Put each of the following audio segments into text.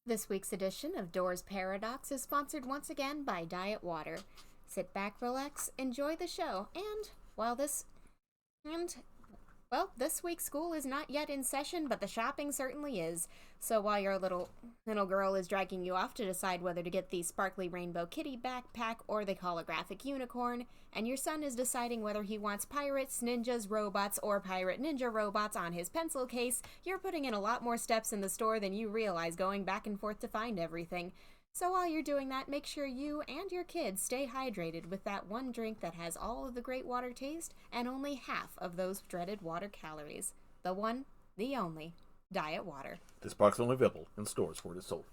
This week's edition of Doors Paradox is sponsored once again by Diet Water. Sit back, relax, enjoy the show, and this week's school is not yet in session, but the shopping certainly is. So while your little girl is dragging you off to decide whether to get the sparkly rainbow kitty backpack or the holographic unicorn, and your son is deciding whether he wants pirates, ninjas, robots, or pirate ninja robots on his pencil case, you're putting in a lot more steps in the store than you realize going back and forth to find everything. So while you're doing that, make sure you and your kids stay hydrated with that one drink that has all of the great water taste and only half of those dreaded water calories. The one, the only, Diet Water. This product's only available in stores where it is sold.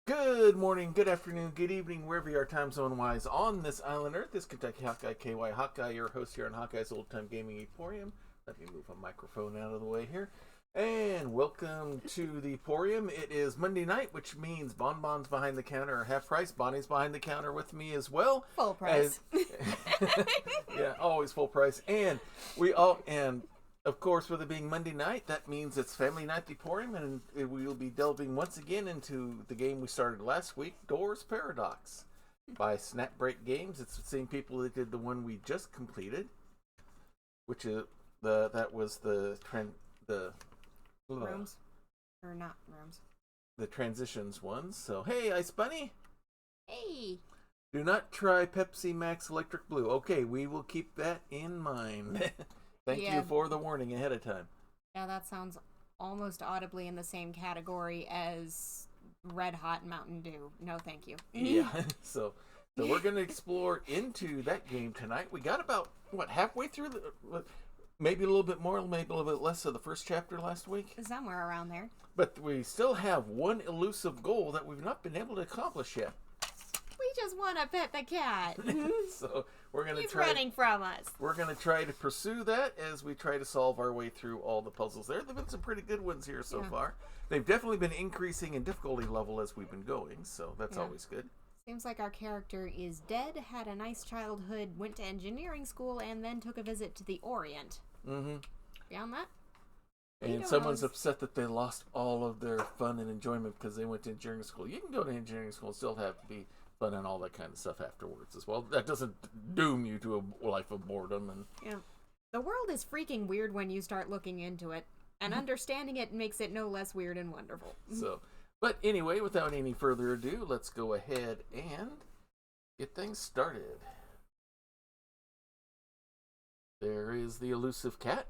Good morning, good afternoon, good evening, wherever you are time zone-wise on this island Earth. This is Kentucky Hawkeye, KY Hawkeye, your host here on Hawkeye's Old Time Gaming Emporium. Let me move a microphone out of the way here. And welcome to the Emporium. It is Monday night, which means Bonbon's behind the counter, half price. Bonnie's behind the counter with me as well. Full price. Yeah, always full price. And of course, with it being Monday night, that means it's Family Night at the Emporium, and we will be delving once again into the game we started last week, Doors Paradox, by Snapbreak Games. It's the same people that did the one we just completed, which is the Rooms. Or not rooms. The transitions ones. So, hey, Ice Bunny. Hey. Do not try Pepsi Max Electric Blue. Okay, we will keep that in mind. Thank you for the warning ahead of time. Yeah, that sounds almost audibly in the same category as Red Hot Mountain Dew. No, thank you. Yeah, so we're going to explore into that game tonight. We got about, halfway through maybe a little bit more, maybe a little bit less of the first chapter last week. Somewhere around there. But we still have one elusive goal that we've not been able to accomplish yet. We just want to pet the cat. So we're going to He's running from us. We're going to try to pursue that as we try to solve our way through all the puzzles there. There've been some pretty good ones here so far. They've definitely been increasing in difficulty level as we've been going, so that's always good. Seems like our character is dead, had a nice childhood, went to engineering school, and then took a visit to the Orient. Mm-hmm. Beyond that? And someone's upset that they lost all of their fun and enjoyment because they went to engineering school. You can go to engineering school and still have to be fun and all that kind of stuff afterwards as well. That doesn't doom you to a life of boredom. And the world is freaking weird when you start looking into it, and understanding it makes it no less weird and wonderful. But anyway, without any further ado, let's go ahead and get things started. There is the elusive cat.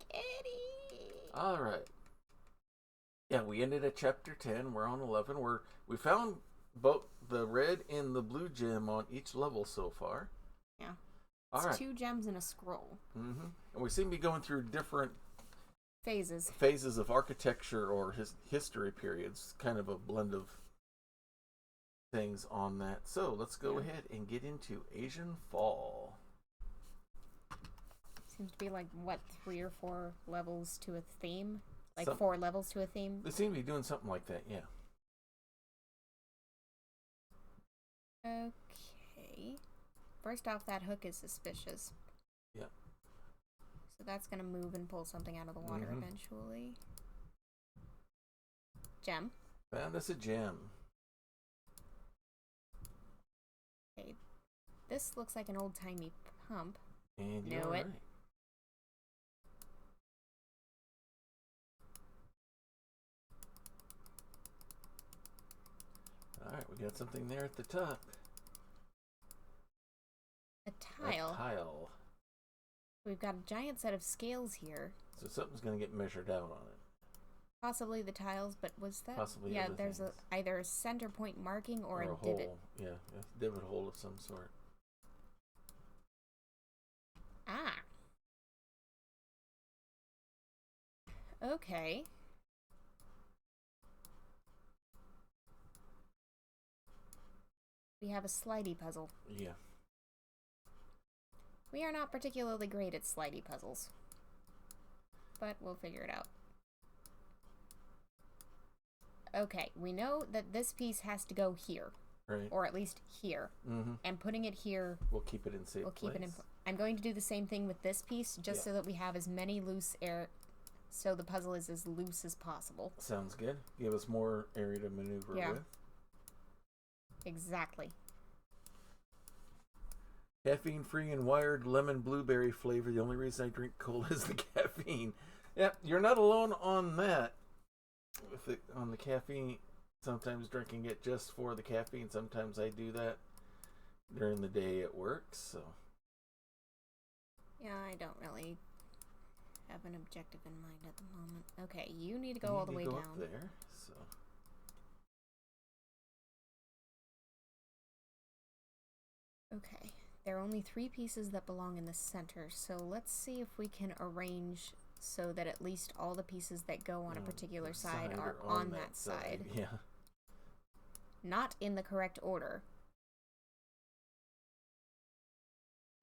Kitty! Alright. Yeah, we ended at chapter 10. We're on 11. We found both the red and the blue gem on each level so far. Yeah. It's Alright. 2 gems and a scroll. Mm-hmm. And we seem to be going through different phases of architecture or history periods. Kind of a blend of things on that. So let's go ahead and get into Asian Fall. Seems to be 3 or 4 levels to a theme? 4 levels to a theme? They seem to be doing something like that, yeah. Okay. First off, that hook is suspicious. Yeah. So that's going to move and pull something out of the water eventually. Gem. Found us a gem. Okay. This looks like an old-timey pump. And Know you're it. right. Alright, we got something there at the top. A tile. A tile. We've got a giant set of scales here. So something's going to get measured out on it. Possibly the tiles, but was that? Possibly Yeah, other there's things. either a center point marking or a hole. divot. Yeah, a divot hole of some sort. Ah. Okay. We have a slidey puzzle. Yeah. We are not particularly great at slidey puzzles, but we'll figure it out. Okay, we know that this piece has to go here. Right. Or at least here. Mm-hmm. And putting it here... We'll keep it in safe place. I'm going to do the same thing with this piece, just so that we have as many loose so the puzzle is as loose as possible. Sounds good. Give us more area to maneuver with. Exactly. Caffeine-free and wired lemon blueberry flavor. The only reason I drink cola is the caffeine. Yeah, you're not alone on that. On the caffeine, sometimes drinking it just for the caffeine. Sometimes I do that during the day at work. So. Yeah, I don't really have an objective in mind at the moment. Okay, you need to go all the way down. Up there. So. Okay. There are only 3 pieces that belong in the center, so let's see if we can arrange so that at least all the pieces that go on a particular side are on that side. Yeah. Not in the correct order.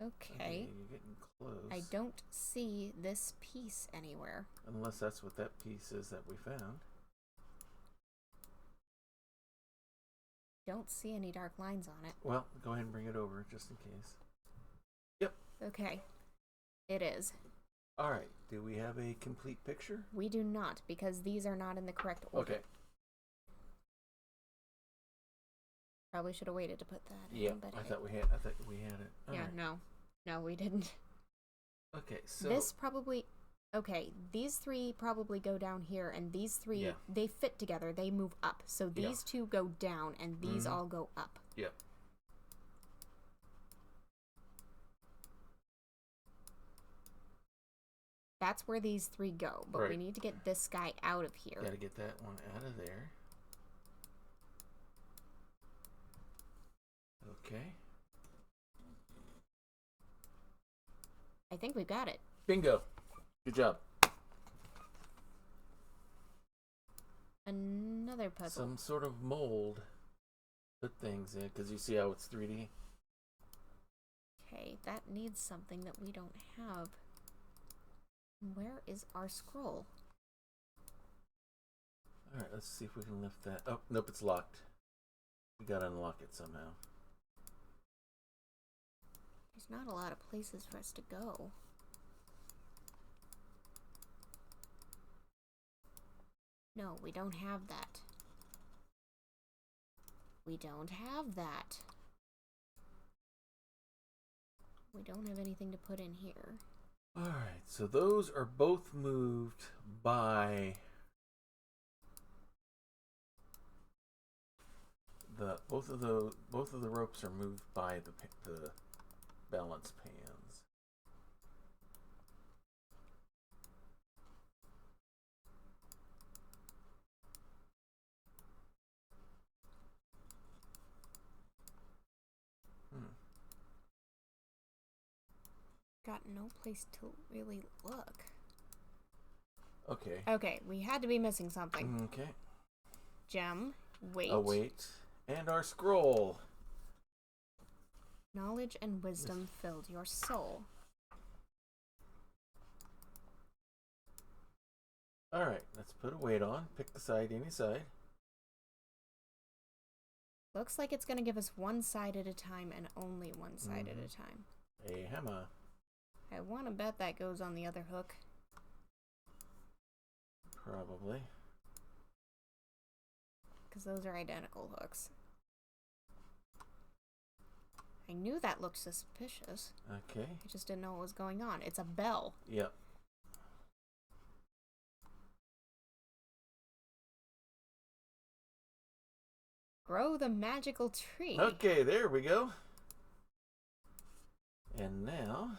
Okay. You're getting close. I don't see this piece anywhere. Unless that's what that piece is that we found. Don't see any dark lines on it. Well, go ahead and bring it over just in case. Yep. Okay. It is. All right. Do we have a complete picture? We do not, because these are not in the correct order. Okay. Probably should have waited to put that in. But I thought we had it. All right. No, we didn't. Okay, so this probably. Okay, these 3 probably go down here, and these 3 they fit together. They move up, so these 2 go down, and these all go up. Yep. That's where these 3 go, but we need to get this guy out of here. Gotta get that one out of there. Okay. I think we've got it. Bingo. Good job. Another puzzle. Some sort of mold. Put things in, because you see how it's 3D. Okay, that needs something that we don't have. Where is our scroll? Alright, let's see if we can lift that. Oh, nope, it's locked. We gotta unlock it somehow. There's not a lot of places for us to go. No, we don't have that. We don't have that. We don't have anything to put in here. Alright, so those are both moved by both of the ropes are moved by the balance pans. Got no place to really look. Okay. Okay, we had to be missing something. Okay. Gem, weight. A weight. And our scroll. Knowledge and wisdom filled your soul. Alright, let's put a weight on. Pick the side, any side. Looks like it's going to give us one side at a time and only one side at a time. A hammer. I want to bet that goes on the other hook. Probably. Because those are identical hooks. I knew that looked suspicious. Okay. I just didn't know what was going on. It's a bell. Yep. Grow the magical tree. Okay, there we go. And now...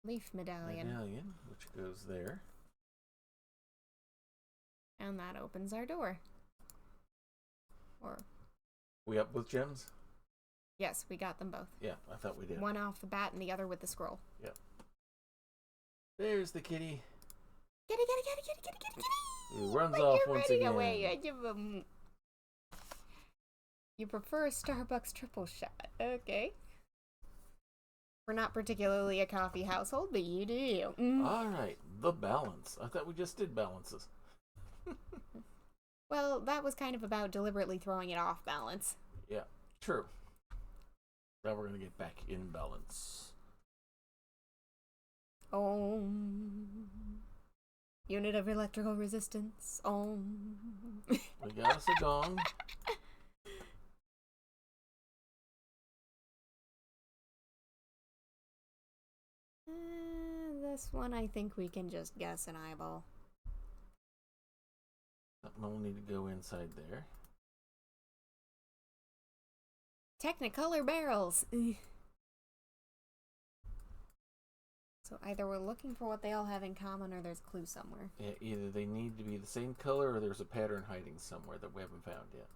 Leaf medallion. Medallion, which goes there. And that opens our door. Or... We up with gems? Yes, we got them both. Yeah, I thought we did. One off the bat and the other with the scroll. Yep. There's the kitty. Kitty, kitty, kitty, kitty, kitty, kitty, kitty! Who runs off once again. Away. I give him... You prefer a Starbucks triple shot. Okay. We're not particularly a coffee household, but you do. Alright, the balance. I thought we just did balances. Well, that was kind of about deliberately throwing it off balance. Yeah, true. Now we're going to get back in balance. Om. Unit of electrical resistance. Om. We got us a gong. This one I think we can just guess an eyeball. Something will need to go inside there. Technicolor barrels. So either we're looking for what they all have in common or there's a clue somewhere. Yeah, either they need to be the same color or there's a pattern hiding somewhere that we haven't found yet.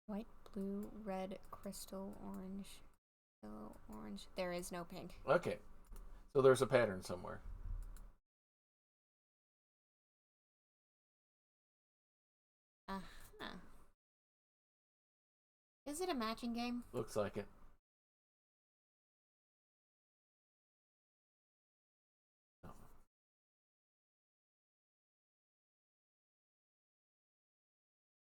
White, blue, red, crystal, orange, yellow, orange. There is no pink. Okay. So there's a pattern somewhere. Uh-huh. Is it a matching game? Looks like it.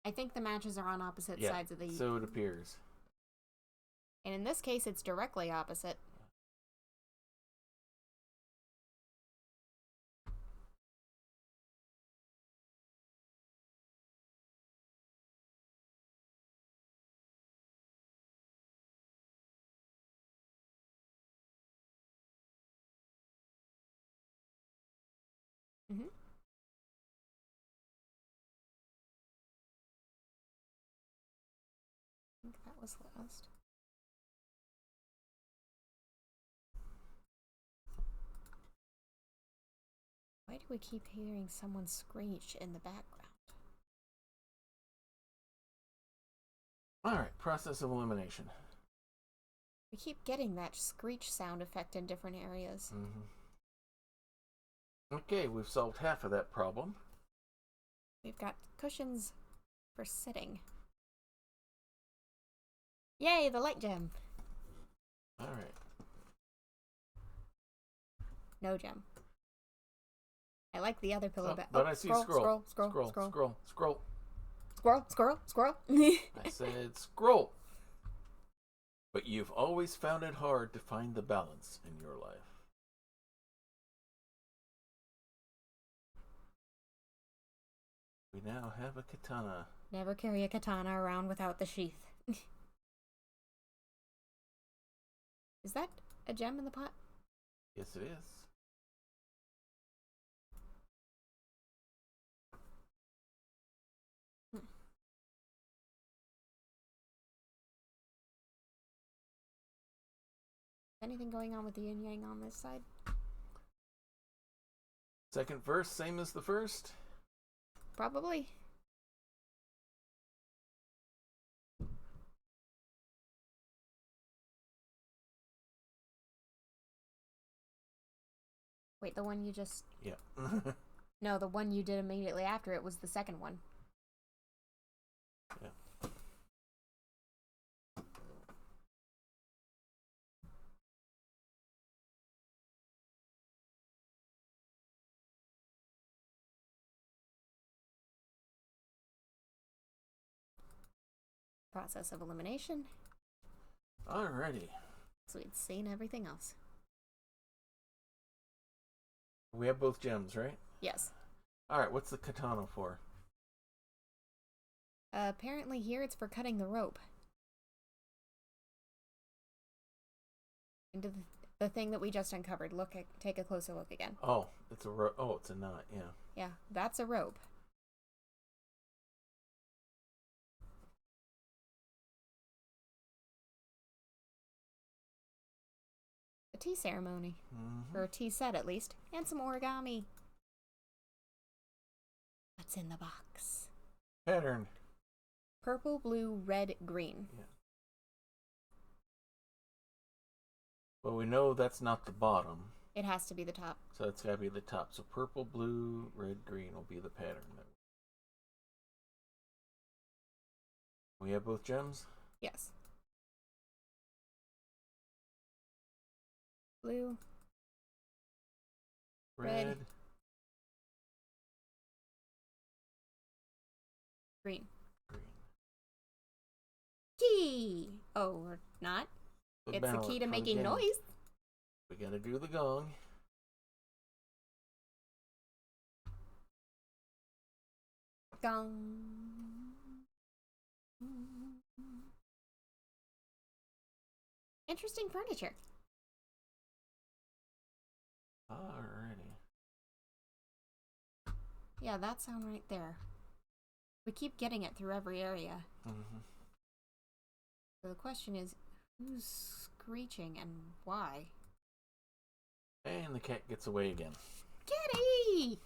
I think the matches are on opposite sides of the... So it appears. And in this case, it's directly opposite. Mm-hmm. I think that was last. Why do we keep hearing someone screech in the background? Alright, process of elimination. We keep getting that screech sound effect in different areas. Mm-hmm. Okay, we've solved half of that problem. We've got cushions for sitting. Yay, the light gem. Alright. No gem. I like the other pillow But I see scroll. Scroll. I said scroll. But you've always found it hard to find the balance in your life. We now have a katana. Never carry a katana around without the sheath. Is that a gem in the pot? Yes, it is. Anything going on with the yin yang on this side? Second verse, same as the first? Probably. Wait, the one you just... Yeah. No, the one you did immediately after it was the second one. Yeah. Process of elimination. Alrighty. So we'd seen everything else. We have both gems, right? Yes. Alright, what's the katana for? Apparently here it's for cutting the rope. Into the thing that we just uncovered. Take a closer look again. Oh, it's a it's a knot, yeah. Yeah, that's a rope. A tea ceremony. Mm-hmm. Or a tea set, at least. And some origami. What's in the box? Pattern. Purple, blue, red, green. Yeah. Well, we know that's not the bottom. It has to be the top. So it's got to be the top. So purple, blue, red, green will be the pattern. We have both gems? Yes. Blue. Red. Green. Green. Key! Oh, or not. It's the key to making noise. We gotta do the gong. Gong. Interesting furniture. Alrighty. Yeah, that sound right there. We keep getting it through every area. Mm-hmm. So the question is, who's screeching and why? And the cat gets away again. Kitty!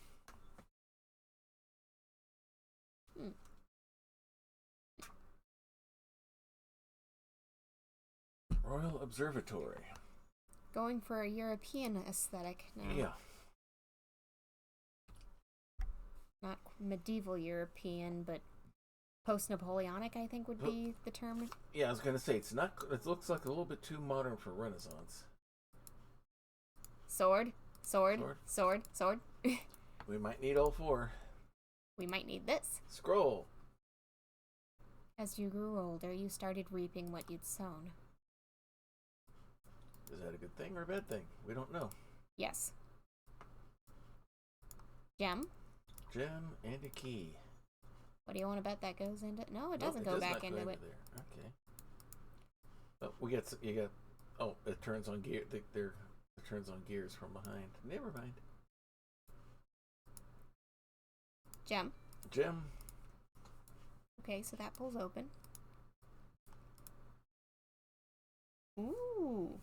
Royal Observatory. Going for a European aesthetic now. Yeah. Not medieval European, but post-Napoleonic, I think would be the term. Yeah, I was gonna say it's not. It looks like a little bit too modern for Renaissance. Sword, sword, sword, sword. We might need all four. We might need this. Scroll. As you grew older, you started reaping what you'd sown. Is that a good thing or a bad thing? We don't know. Yes. Gem. Gem and a key. What do you want to bet that goes into? No, it doesn't go back into it. There. Okay. Oh, you got. Oh, it turns on gear. It turns on gears from behind. Never mind. Gem. Gem. Okay, so that pulls open. Ooh.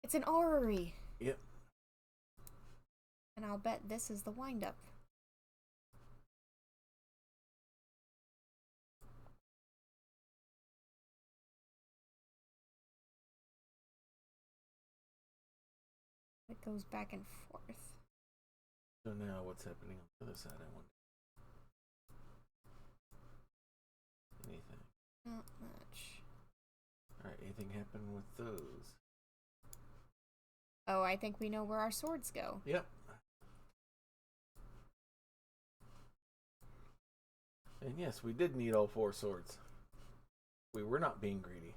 It's an orrery. Yep. And I'll bet this is the wind-up. It goes back and forth. So now what's happening on the other side, I wonder? Anything? Not much. Alright, anything happen with those? Oh, I think we know where our swords go. Yep. And yes, we did need all four swords. We were not being greedy.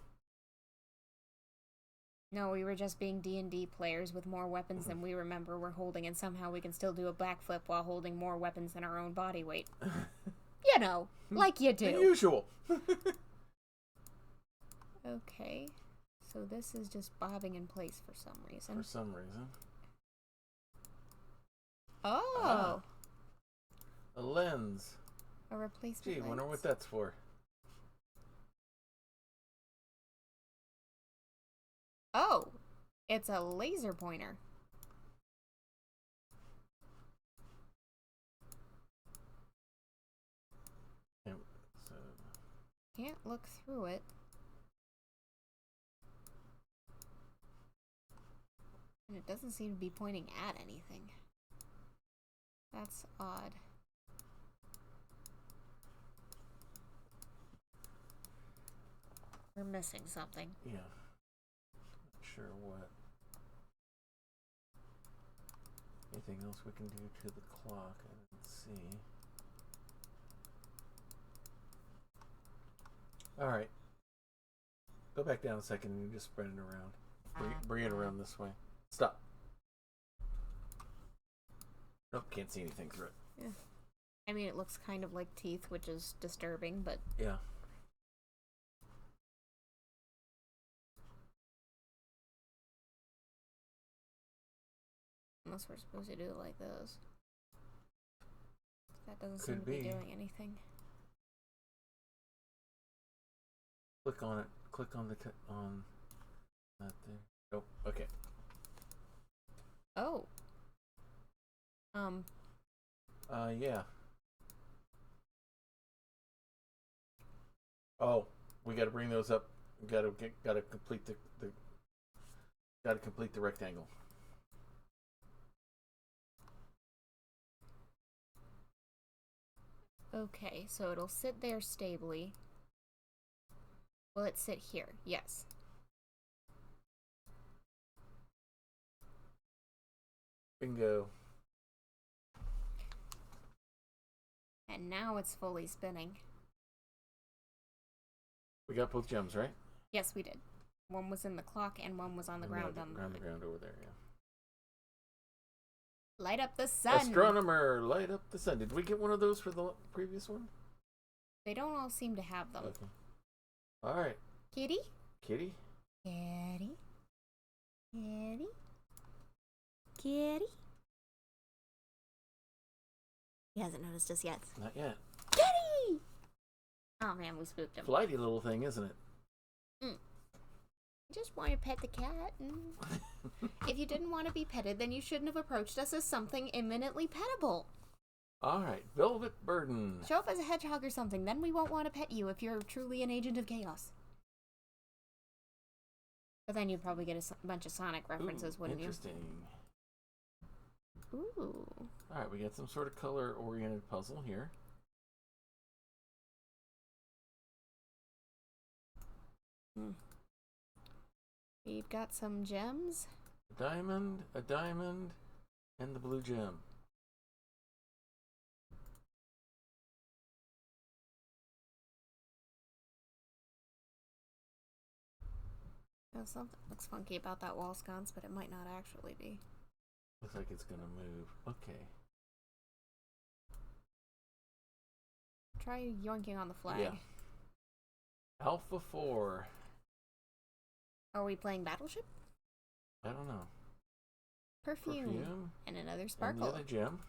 No, we were just being D&D players with more weapons than we remember we're holding, and somehow we can still do a backflip while holding more weapons than our own body weight. You know, like you do. The usual. Okay, so this is just bobbing in place for some reason. For some reason. Oh! A lens. A replacement Gee, lens? wonder what that's for. Oh! It's a laser pointer. So, Can't look through it. And it doesn't seem to be pointing at anything. That's odd. We're missing something. yeah. Not sure what. Anything else we can do to the clock? I didn't see. Alright. Go back down a second and you just spread it around. Bring it around this way. Stop. Nope, can't see anything through it. Yeah. I mean, it looks kind of like teeth, which is disturbing, but... Yeah. Unless we're supposed to do it like this. That doesn't Could seem to be be. doing anything. Click on it. Click on on that there. Oh, okay. Oh. Yeah. Oh, we got to bring those up. Got to complete the rectangle. Okay, so it'll sit there stably. Will it sit here? Yes. Bingo. And now it's fully spinning. We got both gems, right? Yes, we did. One was in the clock and one was on the ground. On the ground over there, yeah. Light up the sun. Astronomer, light up the sun. Did we get one of those for the previous one? They don't all seem to have them. Okay. All right. Kitty? Kitty? Kitty? Kitty? Kitty? He hasn't noticed us yet. Not yet. Kitty! Oh man, we spooked him. Flighty little thing, isn't it? I just want to pet the cat. If you didn't want to be petted, then you shouldn't have approached us as something imminently pettable. All right, Velvet Burden. Show up as a hedgehog or something, then we won't want to pet you if you're truly an agent of chaos. But then you'd probably get a bunch of Sonic references, wouldn't interesting. you? Ooh. All right, we got some sort of color-oriented puzzle here. We've got some gems. A diamond, and the blue gem. Something looks funky about that wall sconce, but it might not actually be. Looks like it's gonna move. Okay. Try yoinking on the flag. Yeah. Alpha 4. Are we playing Battleship? I don't know. Perfume. And another sparkle. And the other gem.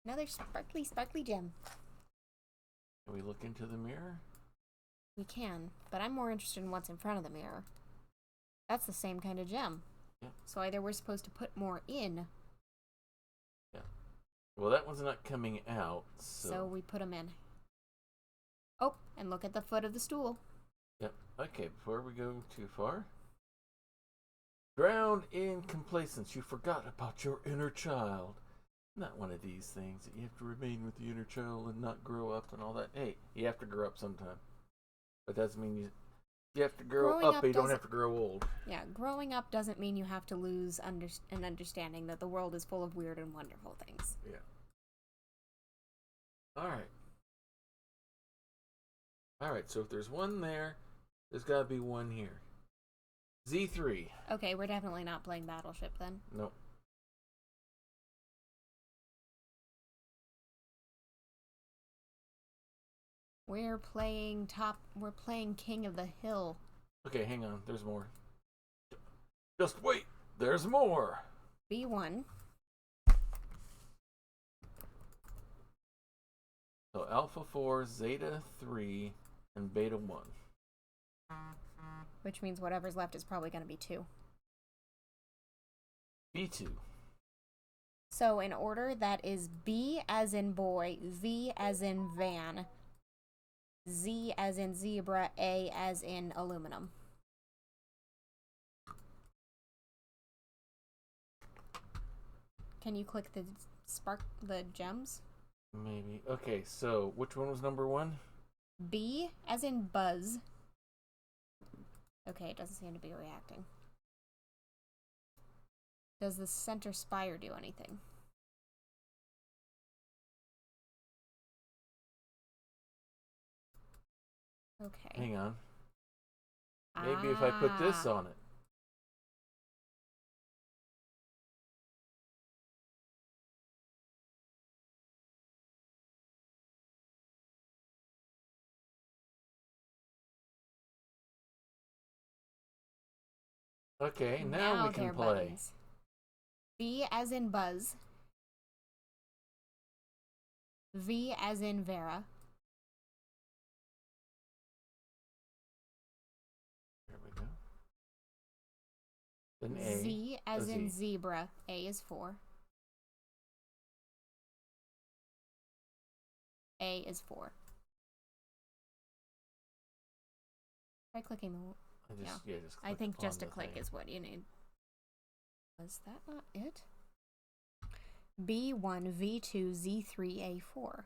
Another sparkly gem. Can we look into the mirror? We can, but I'm more interested in what's in front of the mirror. That's the same kind of gem. Yeah. So either we're supposed to put more in. Yeah. Well, that one's not coming out, so we put them in. Oh, and look at the foot of the stool. Yep. Okay, before we go too far. Drowned in complacence, you forgot about your inner child. Not one of these things that you have to remain with the inner child and not grow up and all that. Hey, you have to grow up sometime. But that doesn't mean you have to grow up, but you don't have to grow old. Yeah, growing up doesn't mean you have to lose an understanding that the world is full of weird and wonderful things. Yeah. Alright. Alright, so if there's one there, there's got to be one here. Z3. Okay, we're definitely not playing Battleship then. Nope. We're playing King of the Hill. Okay, hang on. There's more. Just wait. There's more. B1. So Alpha 4, Zeta 3, and Beta 1. Which means whatever's left is probably going to be 2. B2. So in order, that is B as in boy, V as in van, Z as in zebra, A as in aluminum. Can you click the gems? Maybe. Okay, so which one was number 1? B as in buzz. Okay, it doesn't seem to be reacting. Does the center spire do anything? Okay. Hang on. Maybe if I put this on it. Okay, now we can play. Buttons. B as in Buzz. V as in Vera. There we go. Then A. Z as in zebra. A is 4. A is 4. Try clicking the... I think just a click is what you need. Was that not it? B1, V2, Z3, A4.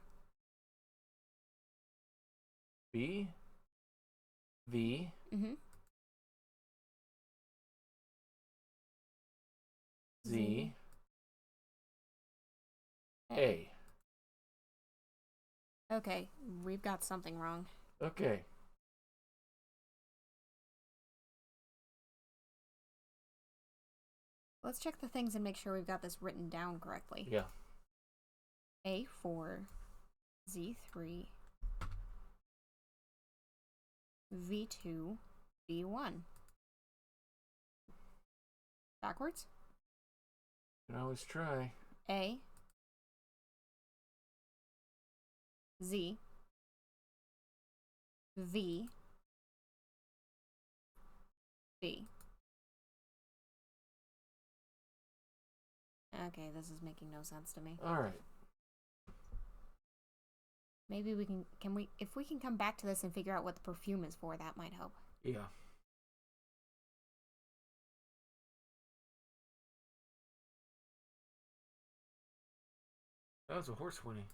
B, V, Z, A. Okay, we've got something wrong. Okay. Let's check the things and make sure we've got this written down correctly. Yeah. A4, Z3, V2, V1. Backwards? You can always try. A, Z, V, B. Okay, this is making no sense to me. All right. Maybe we if we can come back to this and figure out what the perfume is for, that might help. Yeah. That was a horse whinny.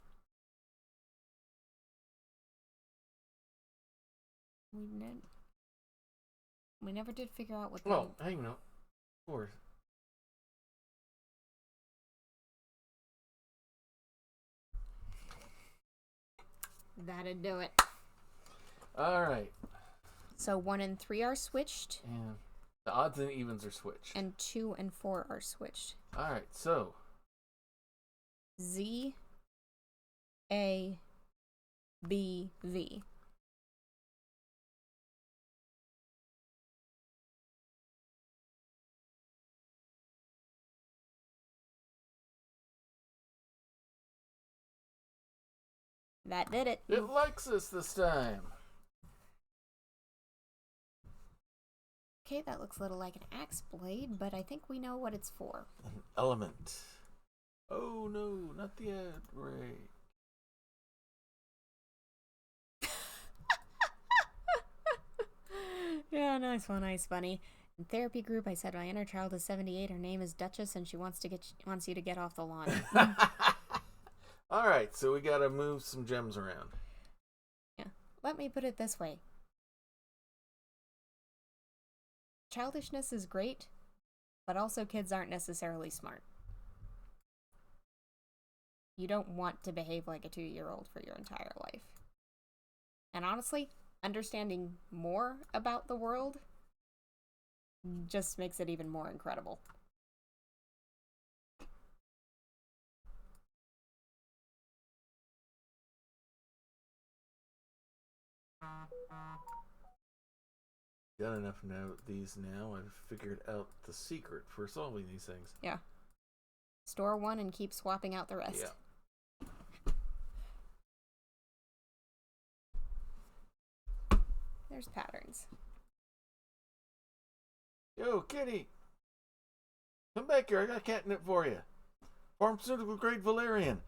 We never did figure out what the... Well, hang on. Horse. That'd do it. All right. So 1 and 3 are switched. And the odds and evens are switched. And 2 and 4 are switched. All right, so Z, A, B, V. That did it. it likes us this time. Okay, that looks a little like an axe blade, but I think we know what it's for. An element. Oh no, not the ad break. Yeah, nice one, nice funny. In therapy group, I said my inner child is 78. Her name is Duchess, and she wants you to get off the lawn. All right, so we gotta move some gems around. Yeah, let me put it this way. Childishness is great, but also kids aren't necessarily smart. You don't want to behave like a 2-year-old for your entire life. And honestly, understanding more about the world just makes it even more incredible. Done enough now. I've figured out the secret for solving these things. Yeah. Store one and keep swapping out the rest. Yeah. There's patterns. Yo, kitty! Come back here, I got catnip for you. Pharmaceutical grade valerian.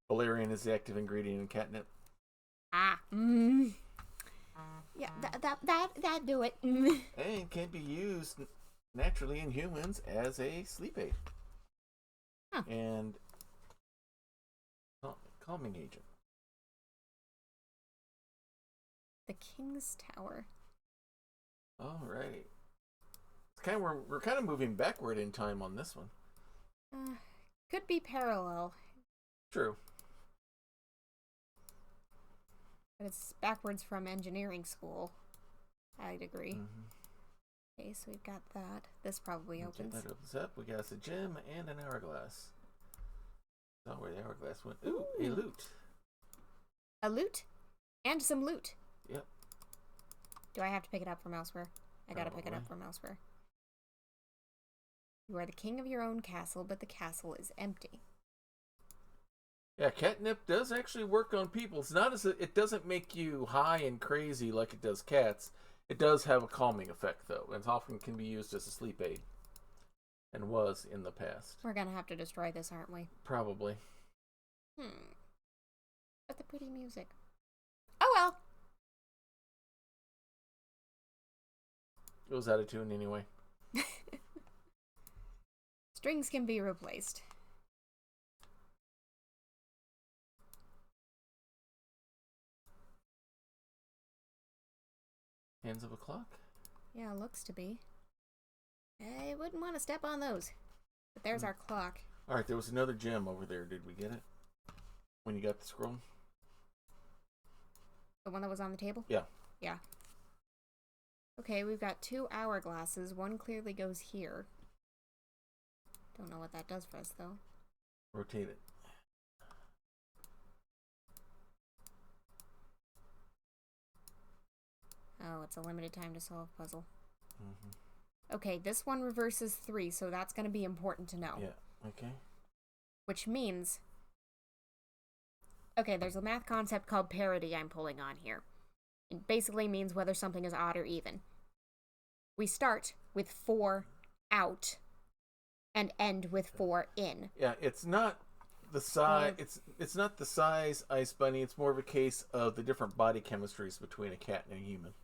Valerian is the active ingredient in catnip. Ah. Yeah, that do it. And can be used naturally in humans as a sleep aid. Huh. And calming agent. The King's Tower. Alrighty. We're kind of moving backward in time on this one. Could be parallel. True. But it's backwards from engineering school. I'd agree. Mm-hmm. Okay, so we've got that. This probably opens. That opens up. We got a gem and an hourglass. Oh, where the hourglass went. Ooh, a loot. A loot? And some loot. Yep. Do I have to pick it up from elsewhere? I gotta pick it up from elsewhere. You are the king of your own castle, but the castle is empty. Yeah, catnip does actually work on people. It's not it doesn't make you high and crazy like it does cats. It does have a calming effect, though, and often can be used as a sleep aid. And was in the past. We're gonna have to destroy this, aren't we? Probably. But the pretty music. Oh well! It was out of tune anyway. Strings can be replaced. Hands of a clock? Yeah, looks to be. I wouldn't want to step on those. But there's our clock. Alright, there was another gem over there. Did we get it? When you got the scroll? The one that was on the table? Yeah. Yeah. Okay, we've got 2 hourglasses. One clearly goes here. Don't know what that does for us, though. Rotate it. Oh, it's a limited time to solve puzzle. Mm-hmm. Okay, this one reverses 3, so that's going to be important to know. Yeah, okay. Which means... Okay, there's a math concept called parity I'm pulling on here. It basically means whether something is odd or even. We start with 4 out and end with 4 in. Yeah, it's not the size. It's not the size, Ice Bunny. It's more of a case of the different body chemistries between a cat and a human.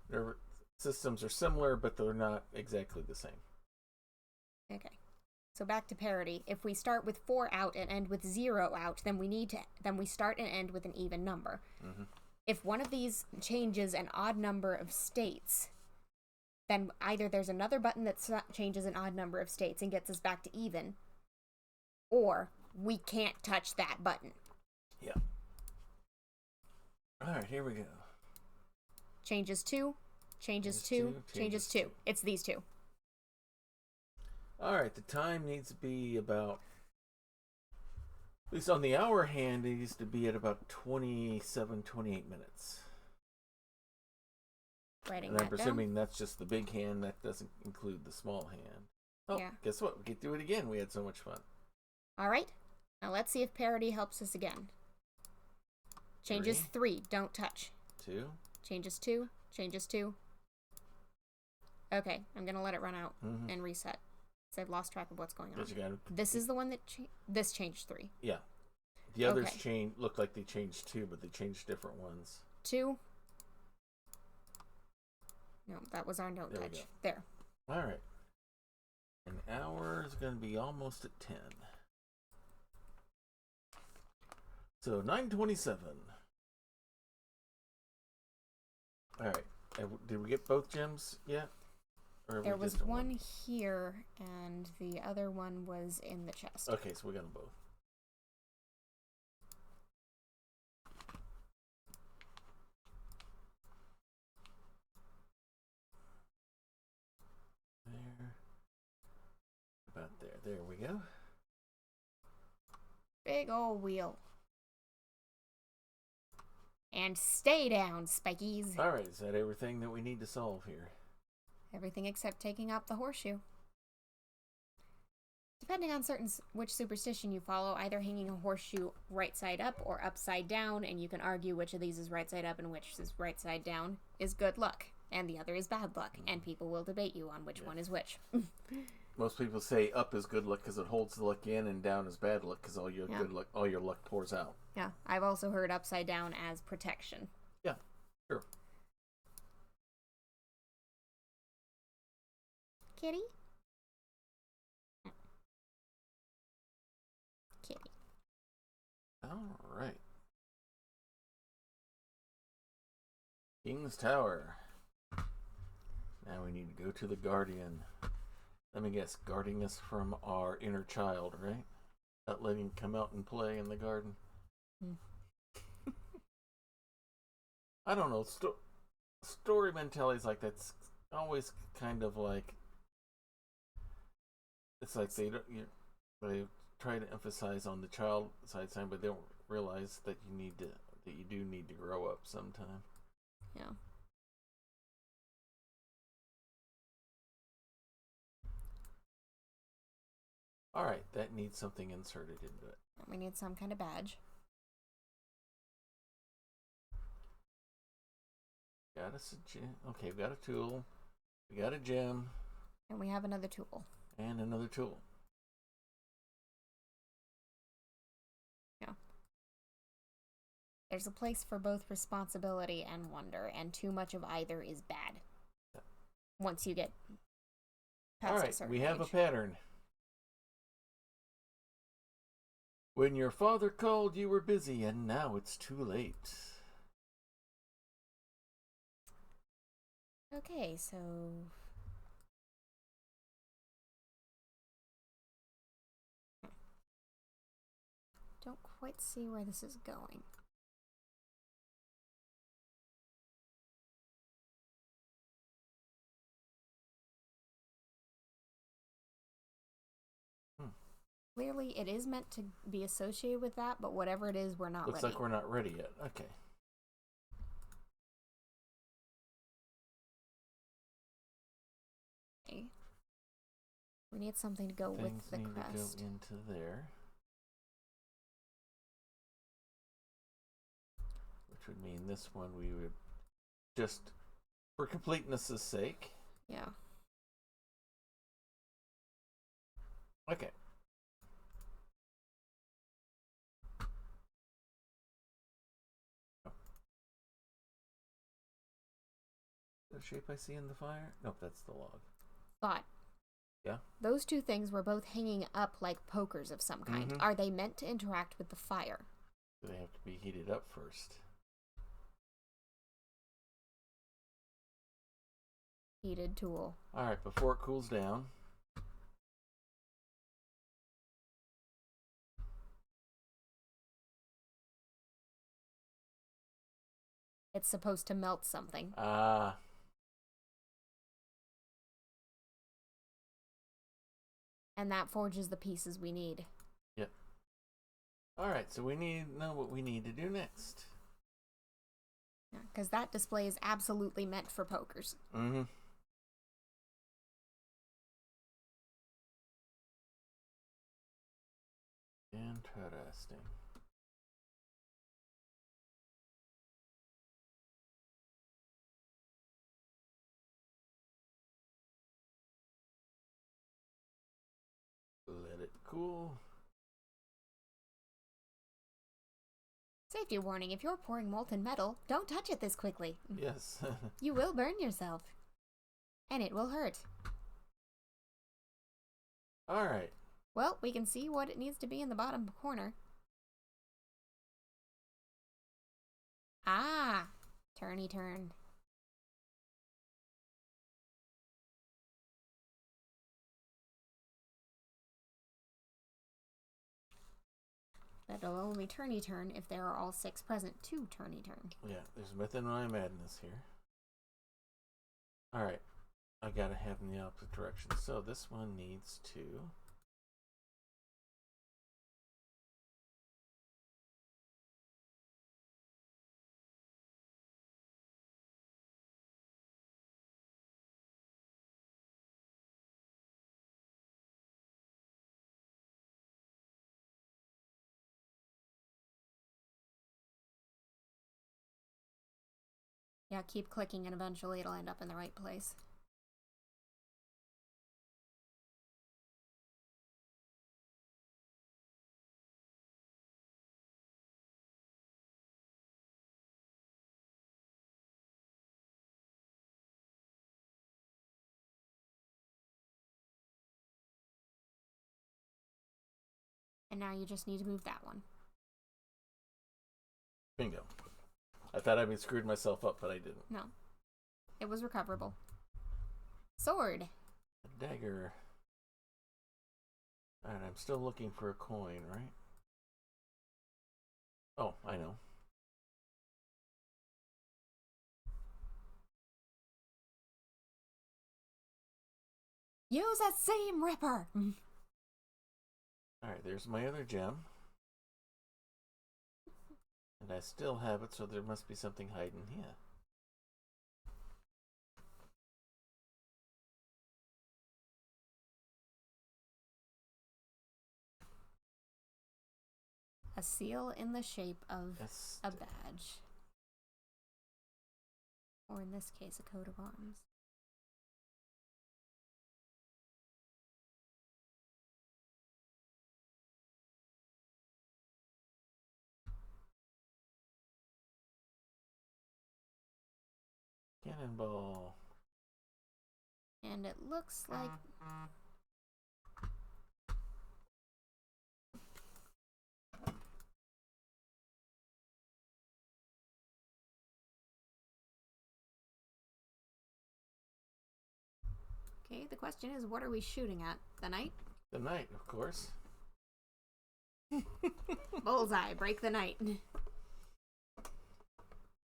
Their systems are similar, but they're not exactly the same. Okay. So back to parity. If we start with 4 out and end with 0 out, then we start and end with an even number. Mm-hmm. If one of these changes an odd number of states, then either there's another button that changes an odd number of states and gets us back to even, or we can't touch that button. Yeah. All right, here we go. Changes 2, changes 2, changes 2. It's these two. All right, the time needs to be about, at least on the hour hand, it needs to be at about 27, 28 minutes. Writing and I'm that presuming down. That's just the big hand. That doesn't include the small hand. Oh, yeah. Guess what? We get to do it again. We had so much fun. All right. Now let's see if parity helps us again. Changes 3. Don't touch. 2. Changes 2. Changes 2. Okay, I'm going to let it run out and reset. Because I've lost track of what's going on. This is the one that... this changed 3. Yeah. The others look like they changed 2, but they changed different ones. 2. No, that was our no touch. There. All right. An hour is going to be almost at 10. So 9:27. All right. Did we get both gems yet? Or there was one here, and the other one was in the chest. Okay, so we got them both. There. About there. There we go. Big old wheel. And stay down, Spikies. All right, is that everything that we need to solve here? Everything except taking up the horseshoe. Depending on which superstition you follow, either hanging a horseshoe right side up or upside down, and you can argue which of these is right side up and which is right side down, is good luck, and the other is bad luck, and people will debate you on which one is which. Most people say up is good luck because it holds the luck in, and down is bad luck because all your good luck, all your luck pours out. Yeah, I've also heard upside down as protection. Yeah, sure. Kitty? Kitty. All right. King's Tower. Now we need to go to the Guardian. Let me guess, guarding us from our inner child, right? Not letting him come out and play in the garden. I don't know. Story mentalities like that's always kind of like, it's like they try to emphasize on the child side time, but they don't realize that you do need to grow up sometime. Yeah. All right, that needs something inserted into it. We need some kind of badge. Okay, we got a tool. We got a gem. And we have another tool. And another tool. Yeah. There's a place for both responsibility and wonder, and too much of either is bad. Yeah. Once you get past a certain we have age. A pattern. When your father called, you were busy, and now it's too late. Okay, so... Don't quite see where this is going. Clearly, it is meant to be associated with that, but whatever it is, we're not Looks ready. like we're not ready yet. Okay. Okay. We need something to go Things with the need crest. to go into there. Which would mean this one we would just, for completeness' sake. Yeah. Okay. The shape I see in the fire? Nope, that's the log. Thought. Yeah? Those two things were both hanging up like pokers of some kind. Mhm. Are they meant to interact with the fire? They have to be heated up first. Heated tool. Alright, before it cools down. It's supposed to melt something. Ah. And that forges the pieces we need. Yep. Alright, so we need to know what we need to do next. Because that display is absolutely meant for pokers. Mm-hmm. Interesting. Let it cool. Safety warning, if you're pouring molten metal, don't touch it this quickly. Yes. You will burn yourself. And it will hurt. Alright. Well, we can see what it needs to be in the bottom corner. Ah! Turny turn. That'll only turny turn if there are all 6 present to turny turn. Yeah, there's method in my madness here. Alright. I gotta have in the opposite direction. So this one needs to... Yeah, keep clicking and eventually it'll end up in the right place. And now you just need to move that one. Bingo. I thought I'd been screwed myself up, but I didn't. No. It was recoverable. Sword. A dagger. Alright, I'm still looking for a coin, right? Oh, I know. Use that same ripper! Alright, there's my other gem. And I still have it, so there must be something hiding here. A seal in the shape of Yes. a badge. Or in this case, a coat of arms. Cannonball. And it looks like... Okay, the question is, what are we shooting at? The knight? The knight, of course. Bullseye, break the knight.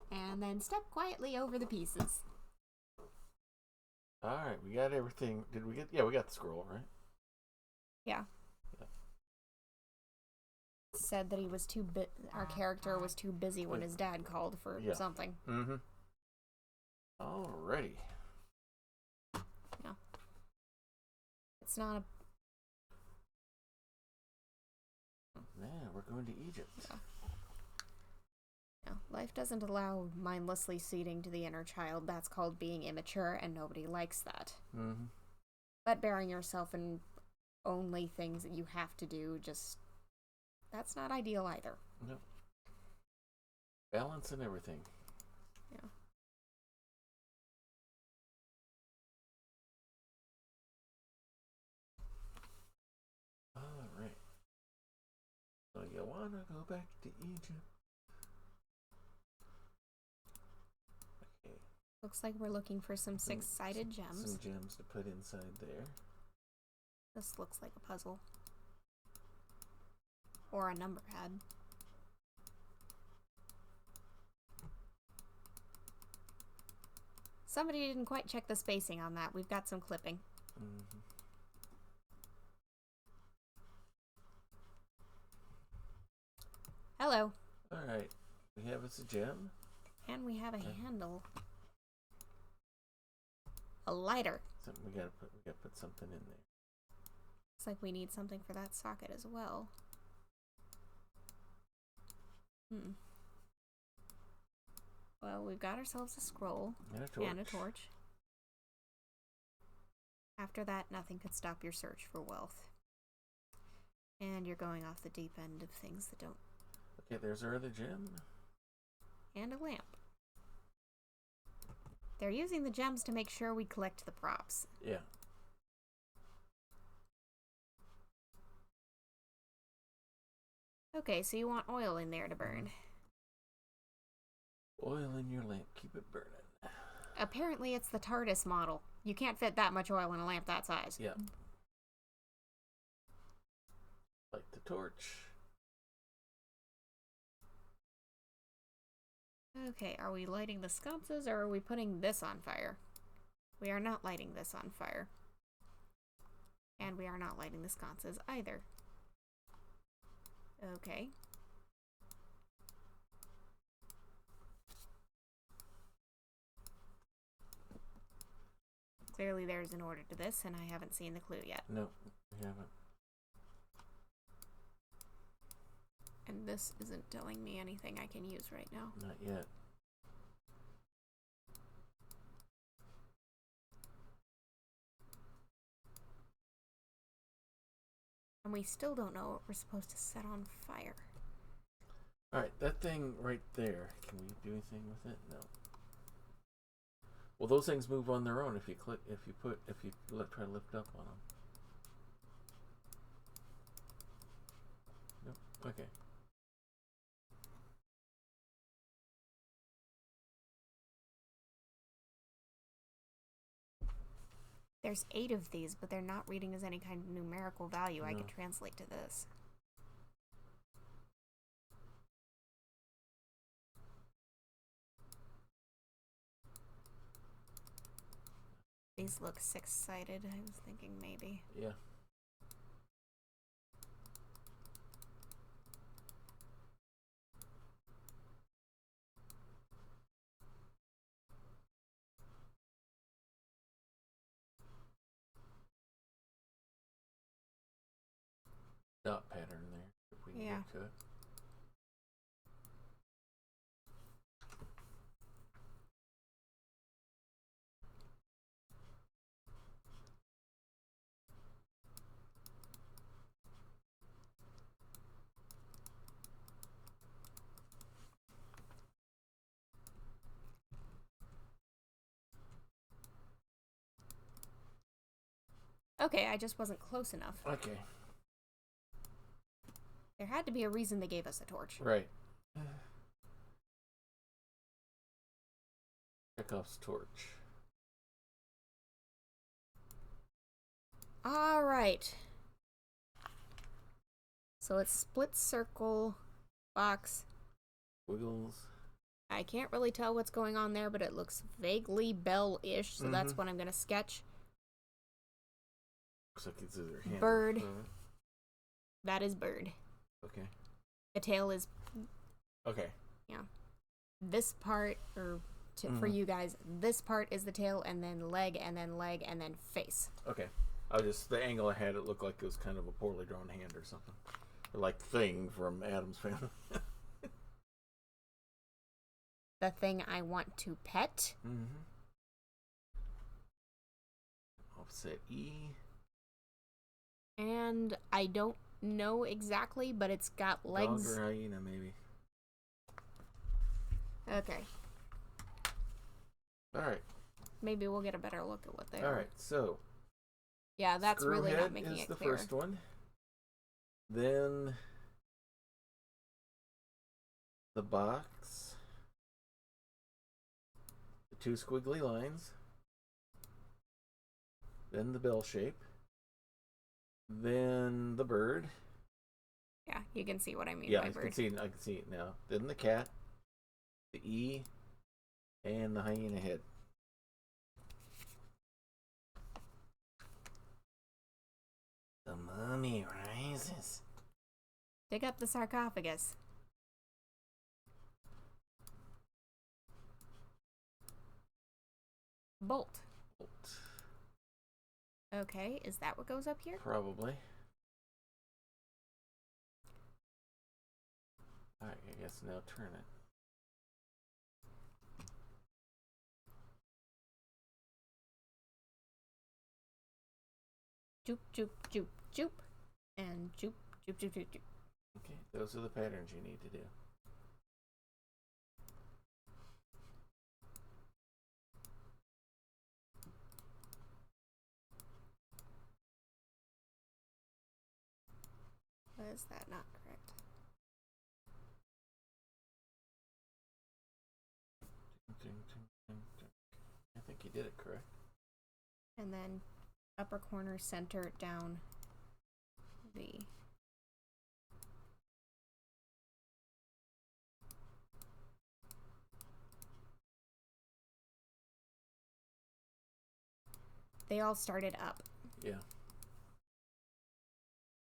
And then step quietly over the pieces. Alright, we got everything. Did we get... Yeah, we got the scroll, right? Yeah. said that he was our character was too busy when his dad called for something. Mm-hmm. Alrighty. Yeah. It's not a... Man, we're going to Egypt. Yeah. No, life doesn't allow mindlessly ceding to the inner child. That's called being immature, and nobody likes that. Mm-hmm. But burying yourself in only things that you have to do, just... That's not ideal either. No. Balance and everything. Yeah. Alright. So you wanna go back to Egypt? Okay. Looks like we're looking for some six-sided gems. Some gems to put inside there. This looks like a puzzle. Or a number pad. Somebody didn't quite check the spacing on that. We've got some clipping. Mm-hmm. Hello. Alright. We have us a gem. And we have a handle. A lighter. Something we gotta put something in there. Looks like we need something for that socket as well. Well, we've got ourselves a scroll and a torch. After that, nothing could stop your search for wealth. And you're going off the deep end of things that don't... Okay, there's our other gem. And a lamp. They're using the gems to make sure we collect the props. Yeah. Okay, so you want oil in there to burn. Oil in your lamp, keep it burning. Apparently it's the TARDIS model. You can't fit that much oil in a lamp that size. Yeah. Light the torch. Okay, are we lighting the sconces or are we putting this on fire? We are not lighting this on fire. And we are not lighting the sconces either. Okay. Clearly there's an order to this, and I haven't seen the clue yet. No, we haven't. And this isn't telling me anything I can use right now. Not yet. And we still don't know what we're supposed to set on fire. Alright, that thing right there. Can we do anything with it? No. Well, those things move on their own if you try to lift up on them. Nope. Okay. There's 8 of these, but they're not reading as any kind of numerical value I could translate to this. These look 6-sided. I was thinking maybe. Yeah. Dot pattern there, if we can get to it. Okay, I just wasn't close enough. Okay. There had to be a reason they gave us a torch. Right. Chekhov's torch. Alright. So it's split circle, box. Wiggles. I can't really tell what's going on there, but it looks vaguely bell-ish, so that's what I'm going to sketch. Looks like it's either hand bird. That is bird. Okay. The tail is Okay. this part, or for you guys, this part is the tail, and then leg, and then leg, and then face. Okay. The angle I had, it looked like it was kind of a poorly drawn hand or something. Or like Thing from Addams Family. The thing I want to pet. Mm-hmm. Offset E. And I don't know exactly, but it's got legs. Dog or hyena, maybe. Okay. Alright. Maybe we'll get a better look at what they are. Alright, so. Yeah, that's really not making it clear. Is the first one. Then the box. The two squiggly lines. Then the bell shape. Then the bird. Yeah, you can see what I mean Yeah, by bird. I can see it now. Then the cat, the E, and the hyena head. The mummy rises. Dig up the sarcophagus. Bolt. Okay, is that what goes up here? Probably. Alright, I guess now turn it. Joop, joop, joop, joop. And joop, joop, joop, joop, joop. Okay, those are the patterns you need to do. Why is that not correct? I think you did it correct. And then upper corner center down V. They all started up. Yeah.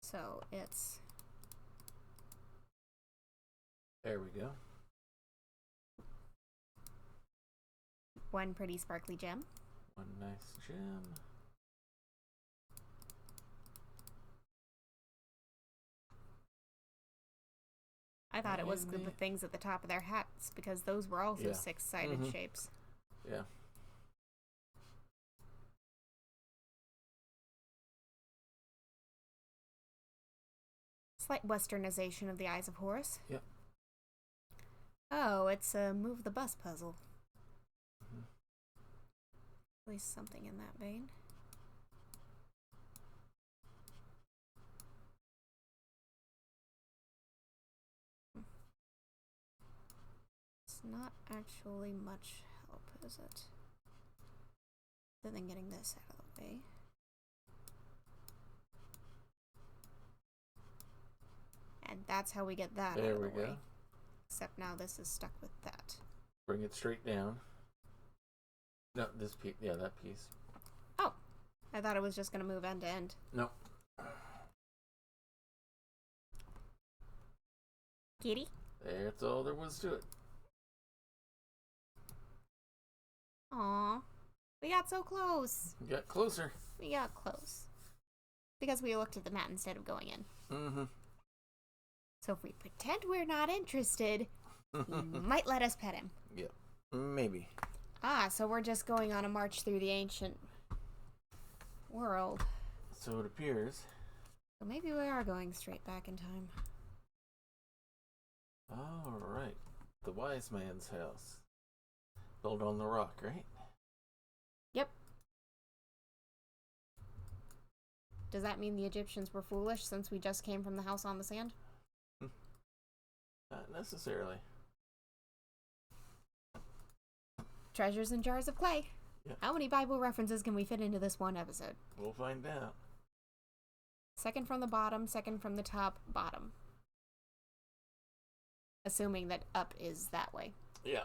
So it's... There we go. One pretty sparkly gem. One nice gem. I thought it was the things at the top of their hats, because those were also six-sided shapes. Yeah. Slight westernization of the Eyes of Horus. Yep. Oh, it's a move the bus puzzle. At least something in that vein. It's not actually much help, is it? Other than getting this out of the way. And that's how we get that out of the way. There we go. Except now this is stuck with that. Bring it straight down. No, this piece. Yeah, that piece. Oh, I thought it was just going to move end to end. No. Kitty? That's all there was to it. Aww. We got so close. We got closer. We got close. Because we looked at the mat instead of going in. Mm-hmm. So if we pretend we're not interested, he might let us pet him. Yep. Maybe. Ah, so we're just going on a march through the ancient world. So it appears. So maybe we are going straight back in time. All right. The wise man's house. Built on the rock, right? Yep. Does that mean the Egyptians were foolish since we just came from the house on the sand? Not necessarily. Treasures in jars of clay. Yep. How many Bible references can we fit into this one episode? We'll find out. Second from the bottom, second from the top, bottom. Assuming that up is that way. Yeah.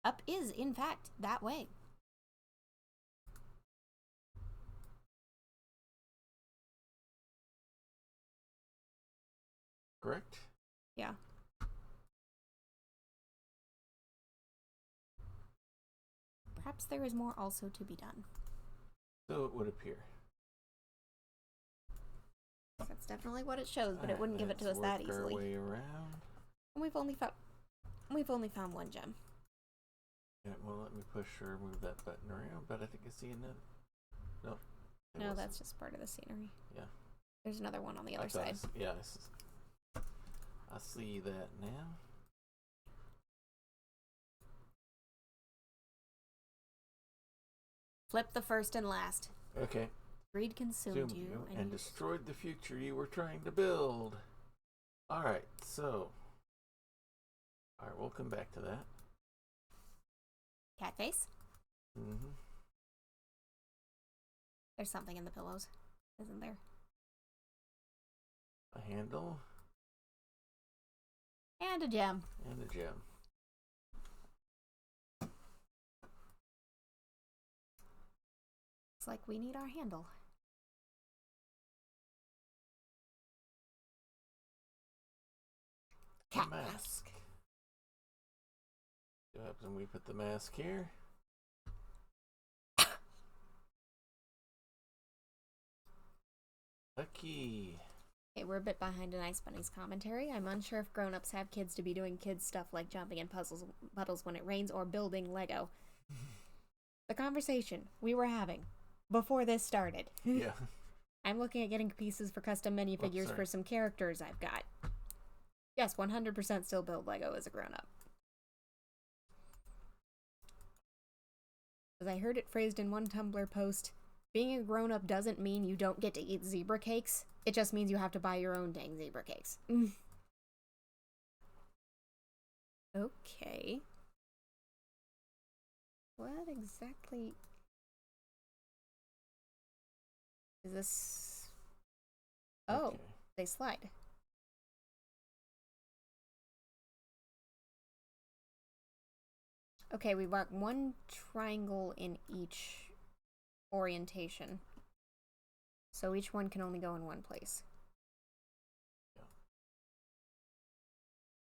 Up is, in fact, that way. correct? Yeah. Perhaps there is more also to be done. So it would appear. That's definitely what it shows, but it wouldn't give it to us that easily. Our way around. And we've only found one gem. Yeah, well, let me push or move that button around, but I think I see another. No. No, that's just part of the scenery. Yeah. There's another one on the other side. Yeah, I see that now. Flip the first and last. Okay. Greed consumed you and destroyed the future you were trying to build. Alright, so. Alright, we'll come back to that. Cat face? Mm-hmm. There's something in the pillows, isn't there? A handle. And a gem. And a gem. It's like we need our handle. Cat mask. What happens when we put the mask here? A key. Okay, we're a bit behind in Ice Bunny's commentary. I'm unsure if grown-ups have kids to be doing kids stuff like jumping in puddles when it rains or building Lego. The conversation we were having before this started. Yeah. I'm looking at getting pieces for custom minifigures for some characters I've got. Yes, 100% still build Lego as a grown-up. As I heard it phrased in one Tumblr post, being a grown-up doesn't mean you don't get to eat zebra cakes. It just means you have to buy your own dang zebra cakes. Okay. What exactly is this? Oh, okay. They slide. Okay, we've got one triangle in each orientation. So each one can only go in one place. Yeah.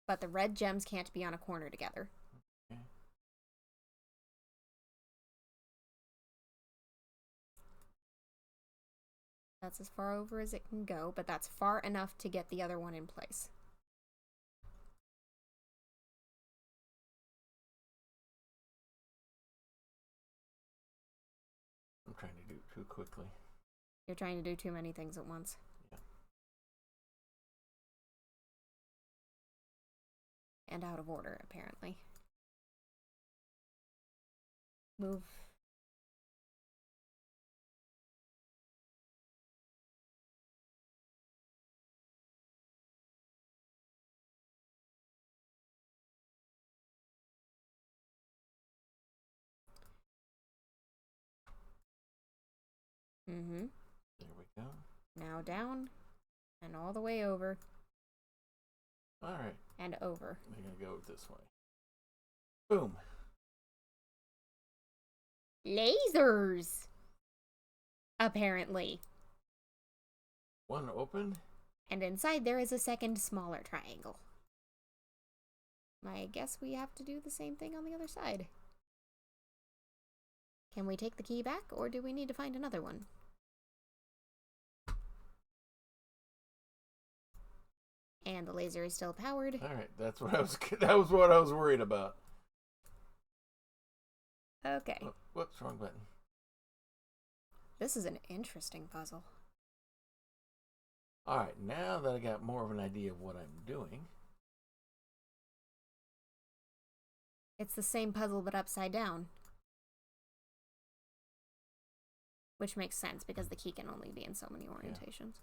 But the red gems can't be on a corner together. Okay. That's as far over as it can go, but that's far enough to get the other one in place. I'm trying to do it too quickly. You're trying to do too many things at once. Yeah. And out of order, apparently. Move. Mm-hmm. There we go. Now down. And all the way over. Alright. And over. I'm going to go this way. Boom. Lasers! Apparently. One open. And inside there is a second smaller triangle. I guess we have to do the same thing on the other side. Can we take the key back, or do we need to find another one? And the laser is still powered. Alright, that was what I was worried about. Okay. Oh, whoops, wrong button. This is an interesting puzzle. Alright, now that I got more of an idea of what I'm doing. It's the same puzzle but upside down. Which makes sense because the key can only be in so many orientations. Yeah.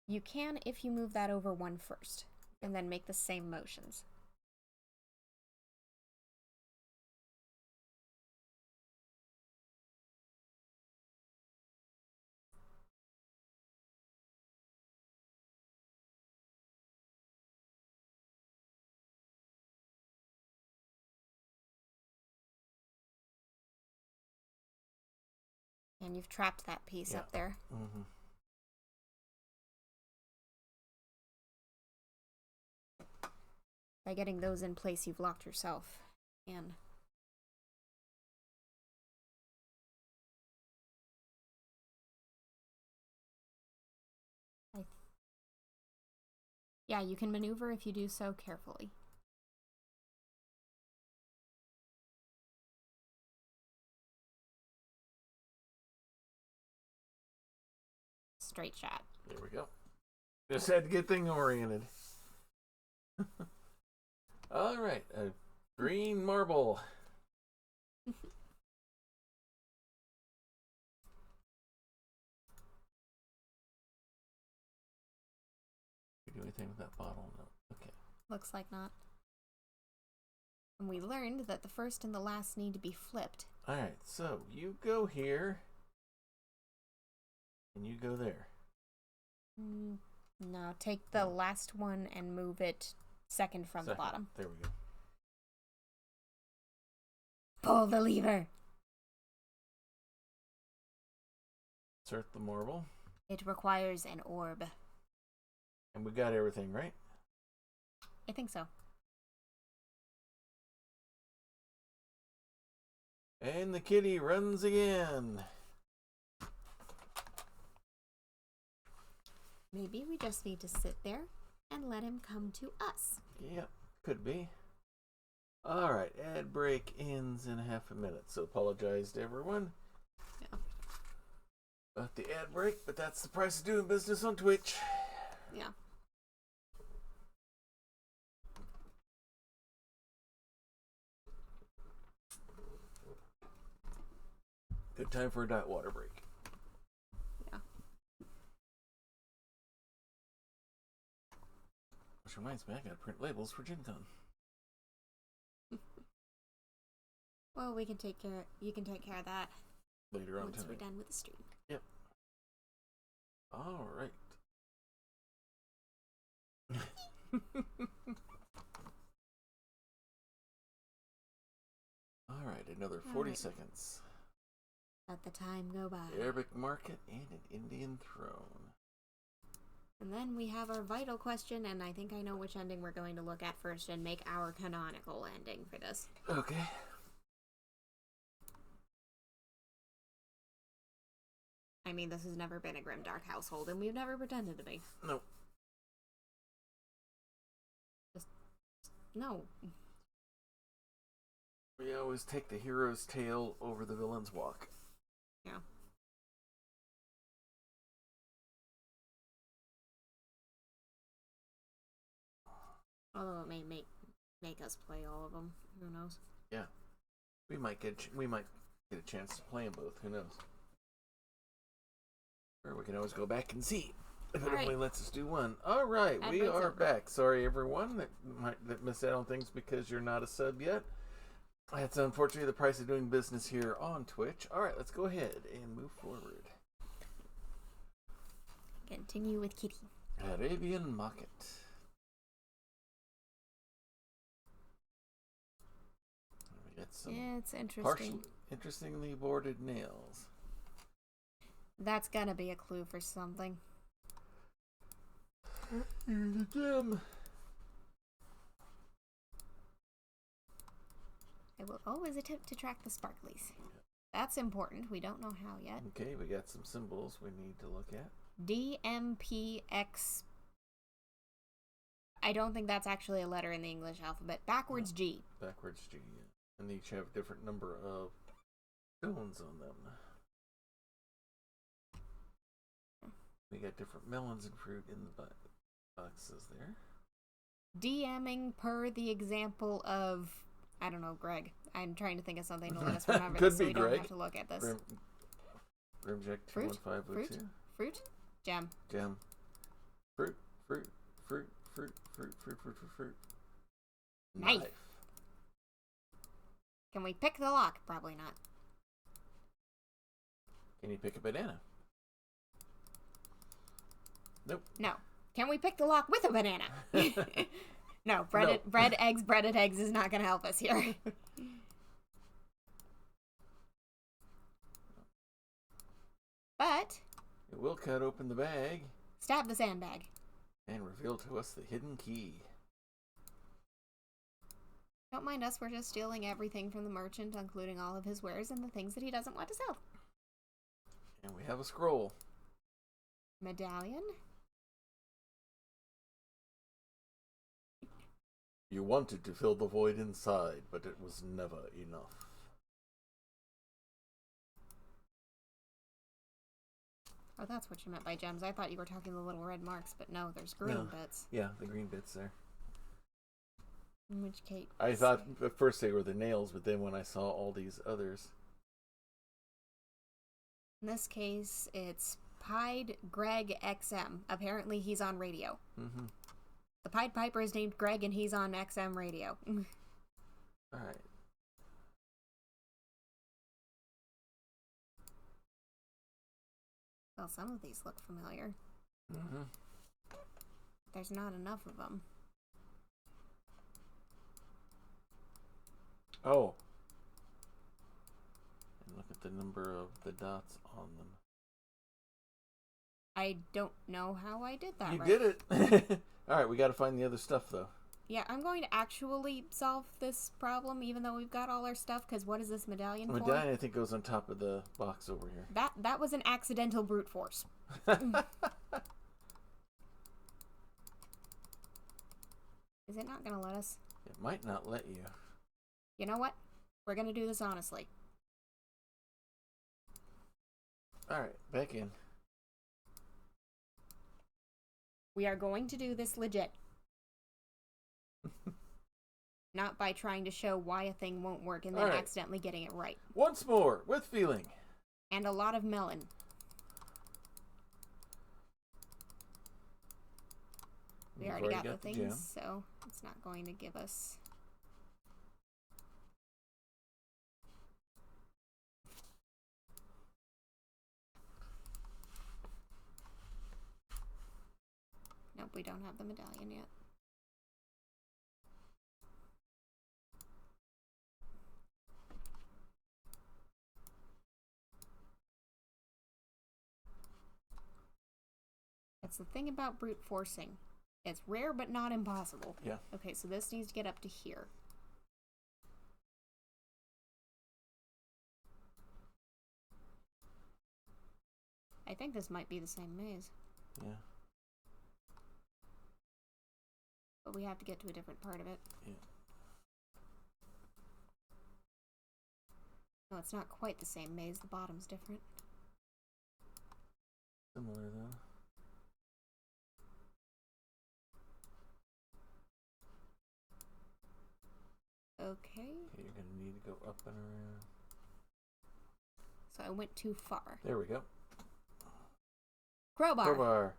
You can if you move that over one first, and then make the same motions. And you've trapped that piece up there. Mm-hmm. By getting those in place, you've locked yourself in. Yeah, you can maneuver if you do so carefully. Straight shot. There we go. Just had to get things oriented. All right, a green marble. You do anything with that bottle? No. Okay. Looks like not. And we learned that the first and the last need to be flipped. All right, so you go here, and you go there. No, take the last one and move it second from the bottom. There we go. Pull the lever. Insert the marble. It requires an orb. And we got everything, right? I think so. And the kitty runs again. Maybe we just need to sit there and let him come to us. Yep, could be. All right, ad break ends in half a minute, so apologize to everyone. Yeah. About the ad break, but that's the price of doing business on Twitch. Yeah. Good time for a diet water break. Yeah. Which reminds me, I gotta print labels for Gen Con. Well, we can take care. You can take care of that Later on once tonight. we're done with the stream. Yep. All right. All right, another 40 seconds. Let the time go by. Arabic market and an Indian throne. And then we have our vital question, and I think I know which ending we're going to look at first and make our canonical ending for this. Okay. I mean, this has never been a grimdark household, and we've never pretended to be. No. Just no. We always take the hero's tail over the villain's walk. Yeah. Although it may make us play all of them. Who knows? Yeah. We might get a chance to play them both. Who knows? Or we can always go back and see if it only lets us do one. All right, we are back. Sorry, everyone that missed out on things because you're not a sub yet. That's unfortunately the price of doing business here on Twitch. All right, let's go ahead and move forward. Continue with Kitty. Arabian market. We got some it's interesting. Interestingly boarded nails. That's gonna be a clue for something. Here's a gem. I will always attempt to track the sparklies. That's important. We don't know how yet. Okay, we got some symbols we need to look at. DMPX. I don't think that's actually a letter in the English alphabet. Backwards G. Backwards G. And they each have a different number of stones on them. We got different melons and fruit in the boxes there. DMing per the example of, I don't know, Greg. I'm trying to think of something to let us remember Could this so be we don't Greg. have to look at this. Grimjack 21502. Fruit? Gem. Gem. Fruit. Knife. Can we pick the lock? Probably not. Can you pick a banana? Nope. No. Can we pick the lock with a banana? No, breaded eggs is not going to help us here. will cut open the bag Stab the sandbag. and reveal to us the hidden key. Don't mind us, we're just stealing everything from the merchant, including all of his wares and the things that he doesn't want to sell. And we have a scroll. Medallion? You wanted to fill the void inside, but it was never enough. Oh, that's what you meant by gems. I thought you were talking the little red marks, but no, there's green bits. Yeah, the green bits there. In which case... I thought at first they were the nails, but then when I saw all these others... In this case, it's Pied Greg XM. Apparently he's on radio. Mm-hmm. The Pied Piper is named Greg and he's on XM radio. Alright. Well, some of these look familiar. Mm-hmm. There's not enough of them. Oh. And look at the number of the dots on them. I don't know how I did that. You right. did it! Alright, we gotta find the other stuff, though. Yeah, I'm going to actually solve this problem, even though we've got all our stuff, because what is this medallion The for? medallion, I think, goes on top of the box over here. That was an accidental brute force. Is it not going to let us? It might not let you. You know what? We're going to do this honestly. Alright, back in. We are going to do this legit. Not by trying to show why a thing won't work and then accidentally getting it right. Once more, with feeling. And a lot of melon. We already got the things, gem. so it's not going to give us... Nope, we don't have the medallion yet. That's the thing about brute forcing. It's rare but not impossible. Yeah. Okay, so this needs to get up to here. I think this might be the same maze. Yeah. But we have to get to a different part of it. Yeah. No, it's not quite the same maze. The bottom's different. Similar, though. Okay. You're gonna need to go up and around. So I went too far. There we go. Crowbar. Crowbar.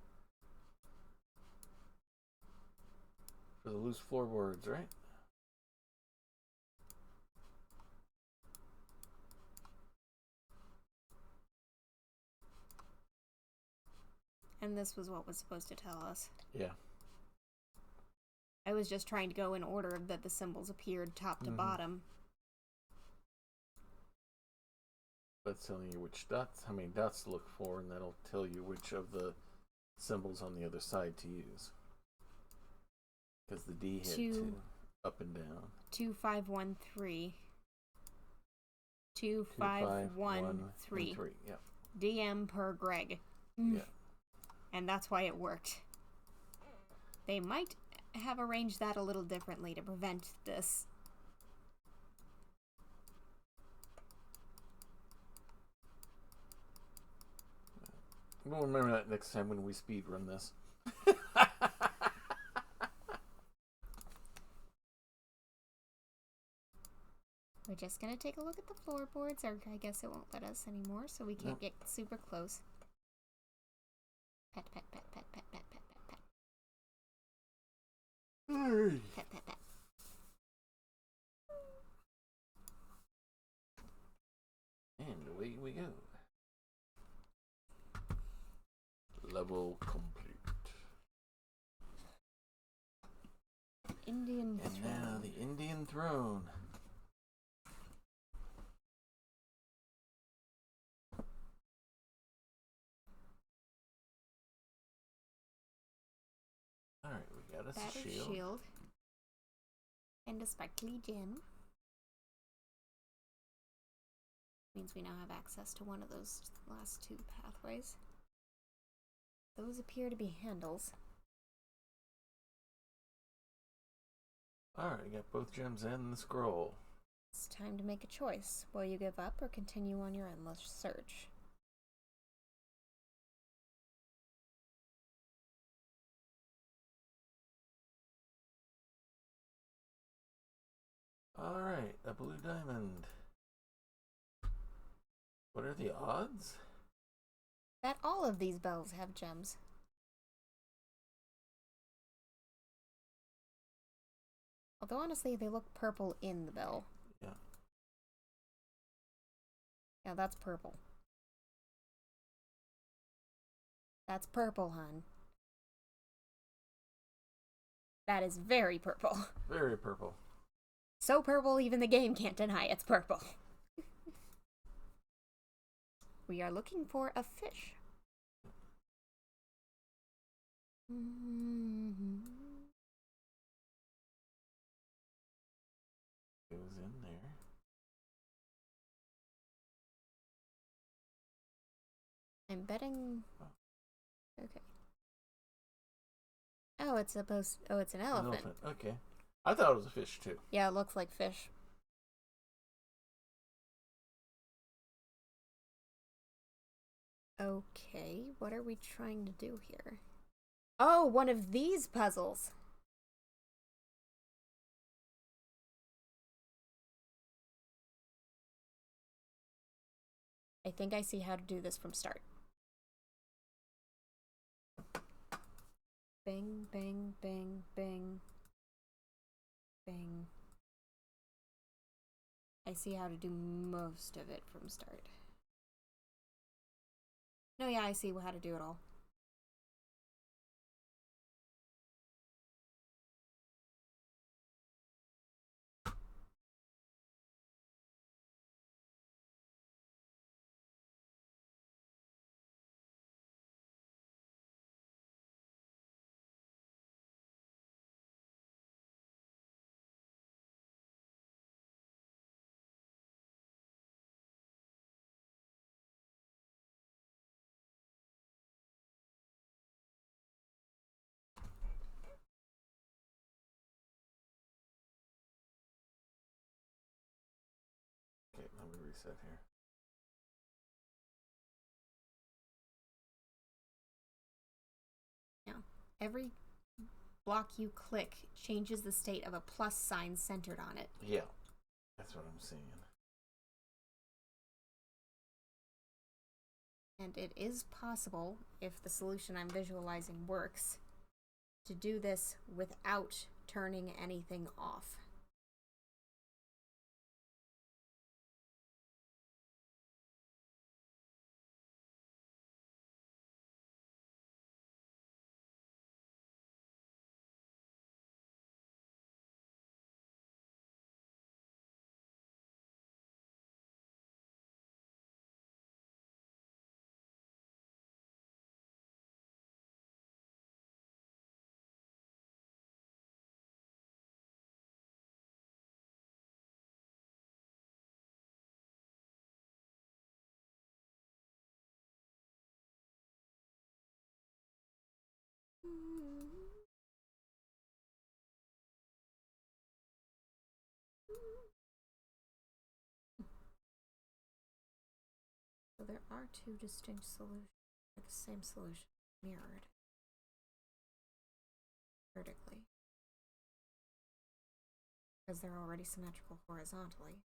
For the loose floorboards, right? And this was what was supposed to tell us. Yeah. I was just trying to go in order that the symbols appeared top to bottom. That's telling you which dots, how many dots to look for, and that'll tell you which of the symbols on the other side to use. Because the D hit to up and down. 2513. 2513. Yeah. DM per Greg. Yeah. And that's why it worked. They might have arranged that a little differently to prevent this. We'll remember that next time when we speed run this. We're just gonna take a look at the floorboards, or I guess it won't let us anymore, so we can't get super close. Pet, pet, pet, pet, pet, pet, pet, pet, pet. Pet, pet, pet. And away we go. Level complete. Indian And throne. now the Indian throne. That's a battered shield. And a sparkly gem. Means we now have access to one of those last two pathways. Those appear to be handles. Alright, got both gems and the scroll. It's time to make a choice. Will you give up or continue on your endless search? Alright, a blue diamond. What are the odds? That all of these bells have gems. Although honestly, they look purple in the bell. Yeah. Yeah, that's purple. That's purple, hun. That is very purple. Very purple. So purple, even the game can't deny it's purple. We are looking for a fish. Goes in there. I'm betting. Okay. Oh, it's supposed. Oh, it's an elephant. Okay. I thought it was a fish too. Yeah, it looks like fish. Okay, what are we trying to do here? Oh, one of these puzzles. I think I see how to do this from start. Bing, bing, bing, bing. Bing. I see how to do most of it from start. No, yeah, I see how to do it all. Okay, let me reset here. Yeah. Every block you click changes the state of a plus sign centered on it. Yeah, that's what I'm seeing. And it is possible, if the solution I'm visualizing works, to do this without turning anything off. So there are two distinct solutions, the same solution mirrored vertically, because they're already symmetrical horizontally.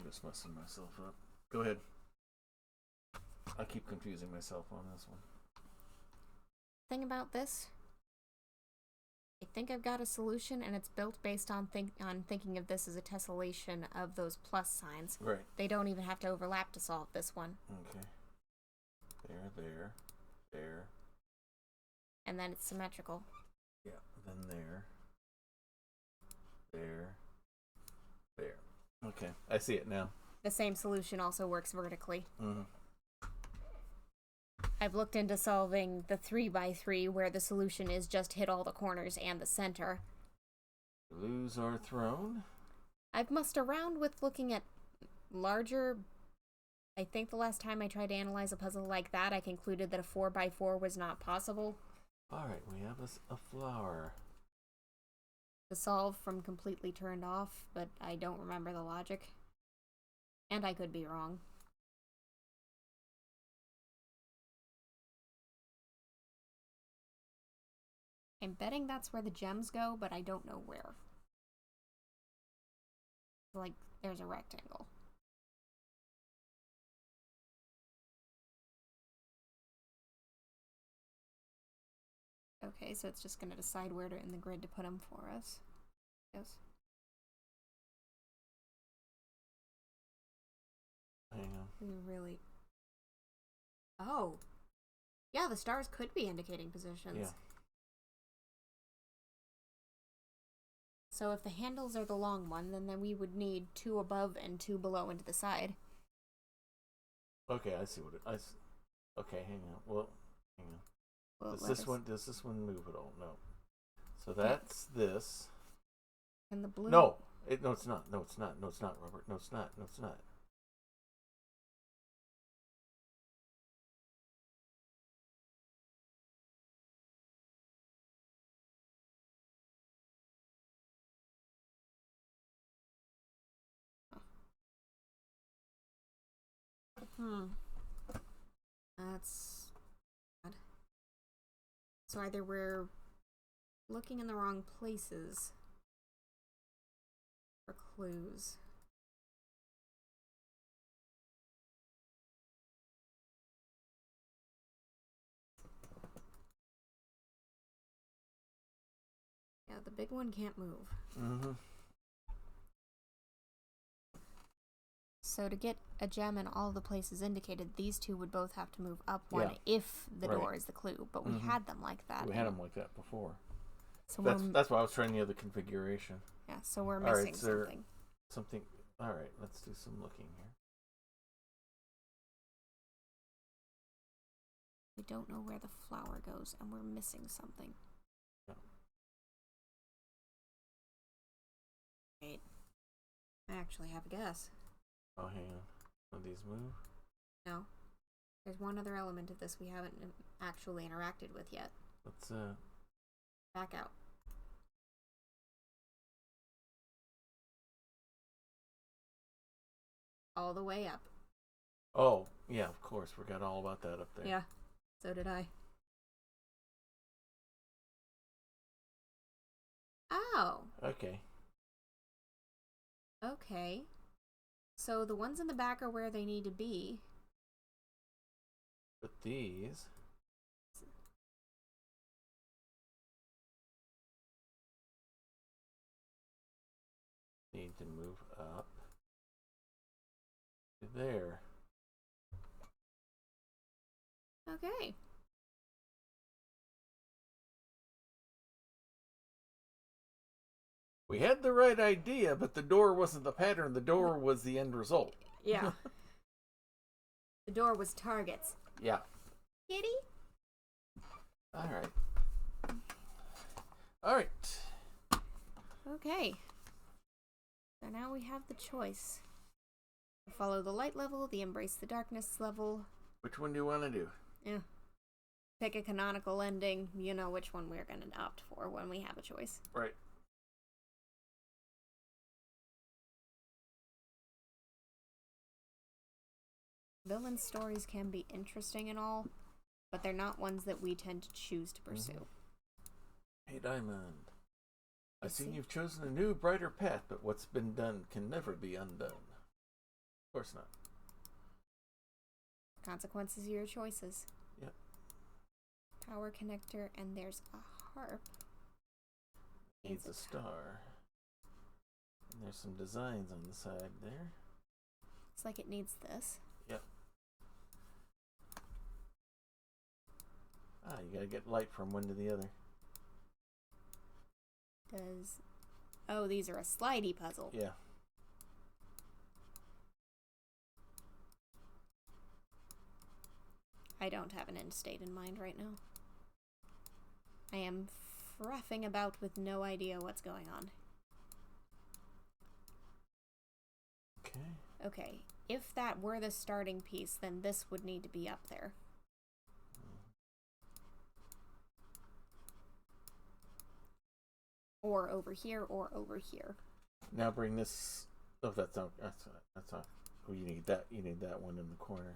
just messing myself up. Go ahead. I keep confusing myself on this one. Thing about this, I think I've got a solution, and it's built based on thinking of this as a tessellation of those plus signs. Right. They don't even have to overlap to solve this one. Okay. There. And then it's symmetrical. Yeah. Then there. Okay, I see it now. The same solution also works vertically. Mm-hmm. I've looked into solving the 3x3 where the solution is just hit all the corners and the center. Lose our throne? I've mussed around with looking at larger... I think the last time I tried to analyze a puzzle like that, I concluded that a 4x4 was not possible. Alright, we have a flower. To solve from completely turned off, but I don't remember the logic. And I could be wrong. I'm betting that's where the gems go, but I don't know where. Like, there's a rectangle. Okay, so it's just going to decide where in the grid to put them for us. Yes. Hang on. We really... Oh. Yeah, the stars could be indicating positions. Yeah. So if the handles are the long one, then we would need 2 above and 2 below into the side. Okay, I see what it... Okay, hang on. Well, hang on. Well, Does this one move at all? No. So that's this. And the blue... No, it's not. No, it's not, Robert. No, it's not. That's odd. So either we're looking in the wrong places for clues. Yeah, the big one can't move. Mm-hmm. So to get a gem in all the places indicated, these two would both have to move up one if the door is the clue. But we had them like that. We had them like that before. So that's why I was trying the other configuration. Yeah, so we're missing something. All right, let's do some looking here. We don't know where the flower goes, and we're missing something. Yeah. Wait. I actually have a guess. Oh, hang on. Will these move? No. There's one other element of this we haven't actually interacted with yet. Let's, back out. All the way up. Oh, yeah, of course. Forgot all about that up there. Yeah, so did I. Oh. Okay. Okay. So the ones in the back are where they need to be. But these... need to move up to there. Okay. We had the right idea, but the door wasn't the pattern. The door was the end result. Yeah. The door was targets. Yeah. Kitty? All right. All right. Okay. So now we have the choice. Follow the light level, the embrace the darkness level. Which one do you want to do? Yeah. Pick a canonical ending. You know which one we're going to opt for when we have a choice. Right. Villain stories can be interesting and all, but they're not ones that we tend to choose to pursue. Hey, Diamond. I see you've chosen a new, brighter path, but what's been done can never be undone. Of course not. Consequences of your choices. Yep. Power connector, and there's a harp. Needs a star. And there's some designs on the side there. It's like it needs this. Yep. Ah, you gotta get light from one to the other. Does... Oh, these are a slidey puzzle. Yeah. I don't have an end state in mind right now. I am frothing about with no idea what's going on. Okay. Okay, if that were the starting piece, then this would need to be up there. Or over here, or over here. Now bring this. Oh, that's not. That's not. Oh, you need that. You need that one in the corner.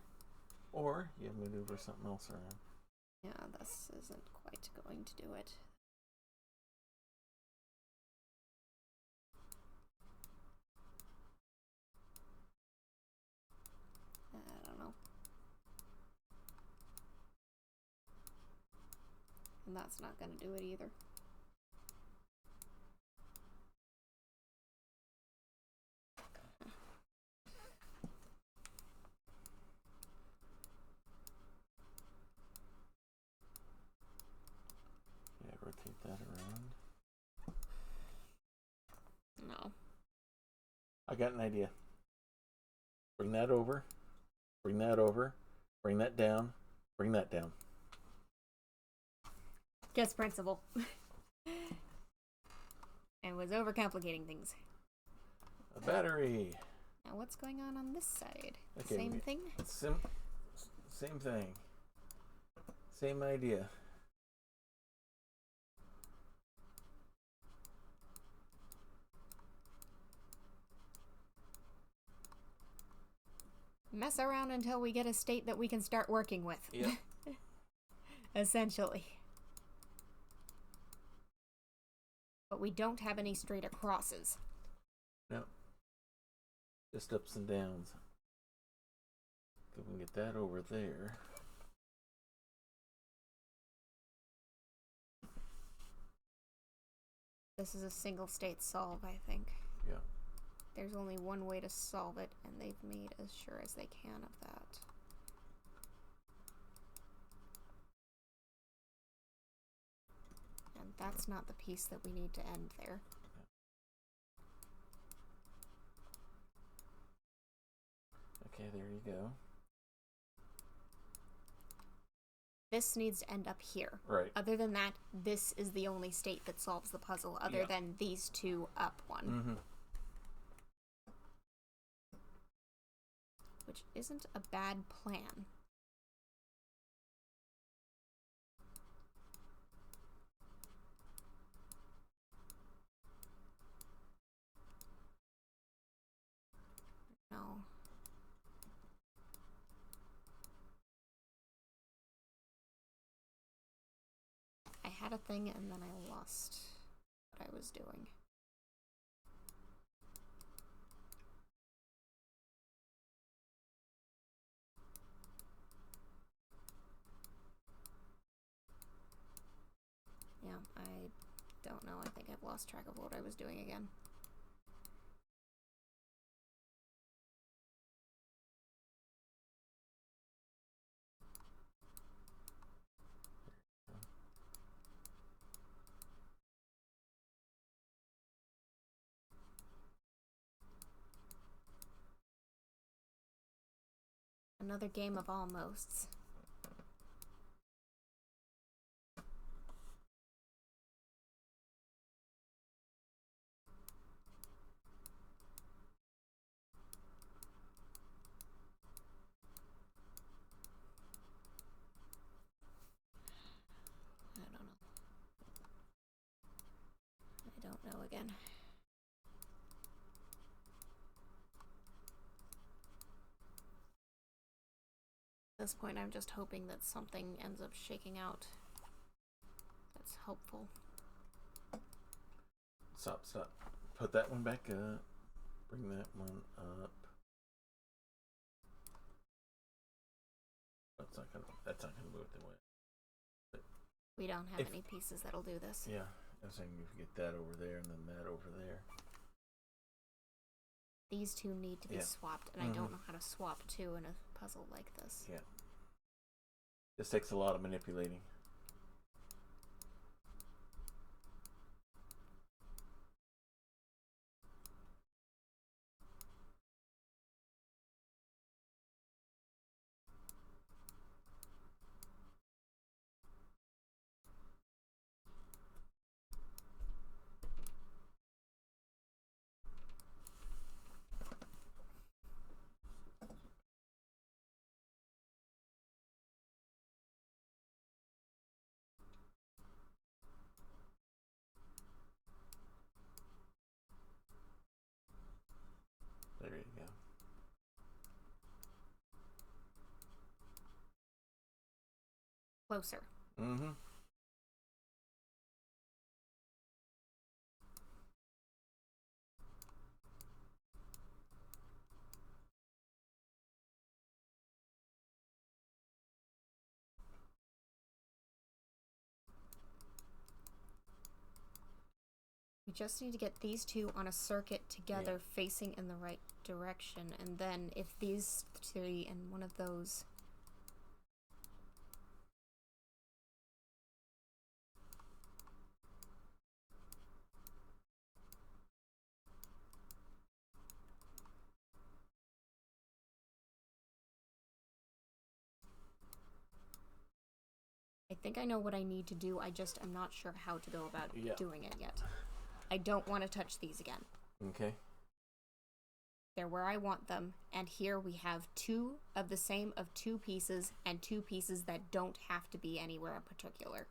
Or you maneuver something else around. Yeah, this isn't quite going to do it. I don't know. And that's not going to do it either. Yeah, rotate that around. No. I got an idea. Bring that over. Bring that over. Bring that down. Bring that down. Just principle. And was overcomplicating things. A battery. Now what's going on this side? Okay, Same thing? Same thing. Same idea. Mess around until we get a state that we can start working with. Yep. Essentially. But we don't have any straight acrosses. No. Just ups and downs. If we can get that over there. This is a single state solve, I think. Yeah. There's only one way to solve it, and they've made as sure as they can of that. And that's not the piece that we need to end there. Okay, there you go. This needs to end up here. Right. Other than that, this is the only state that solves the puzzle, other than these two up one. Mm-hmm. Which isn't a bad plan. No. I had a thing and then I lost what I was doing. Yeah, I don't know. I think I've lost track of what I was doing again. Another game of almosts. I don't know again. At this point, I'm just hoping that something ends up shaking out that's helpful. Stop. Put that one back up. Bring that one up. That's not gonna move the way. We don't have any pieces that'll do this. Yeah, I was saying you can get that over there and then that over there. These two need to be swapped, and I don't know how to swap two in a puzzle like this. Yeah. This takes a lot of manipulating. There you go. Closer. Mm-hmm. We just need to get these two on a circuit together, facing in the right direction, and then if these three and one of those... I think I know what I need to do, I'm not sure how to go about doing it yet. I don't want to touch these again. Okay. They're where I want them, and here we have two of the same of two pieces, and two pieces that don't have to be anywhere in particular.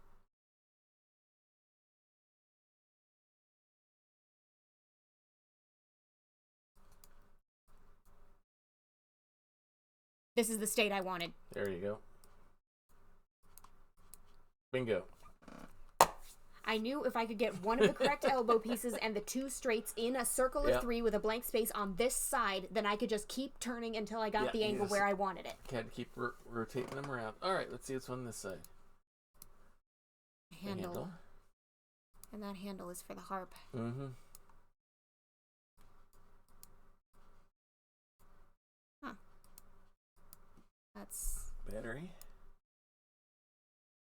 This is the state I wanted. There you go. Bingo. I knew if I could get one of the correct elbow pieces and the two straights in a circle of three with a blank space on this side, then I could just keep turning until I got the angle where I wanted it. Can't keep rotating them around. All right, let's see what's on this side. Handle. And that handle is for the harp. Mm-hmm. Huh. That's... Battery.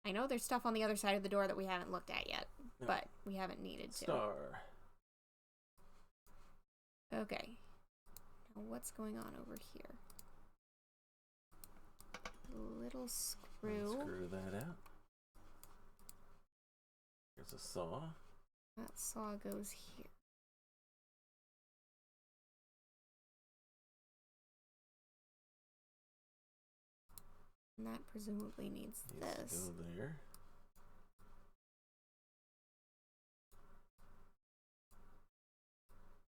I know there's stuff on the other side of the door that we haven't looked at yet, but we haven't needed to. Star. Okay. Now what's going on over here? Little screw. Let's screw that out. Here's a saw. That saw goes here. And that presumably needs this. To go there.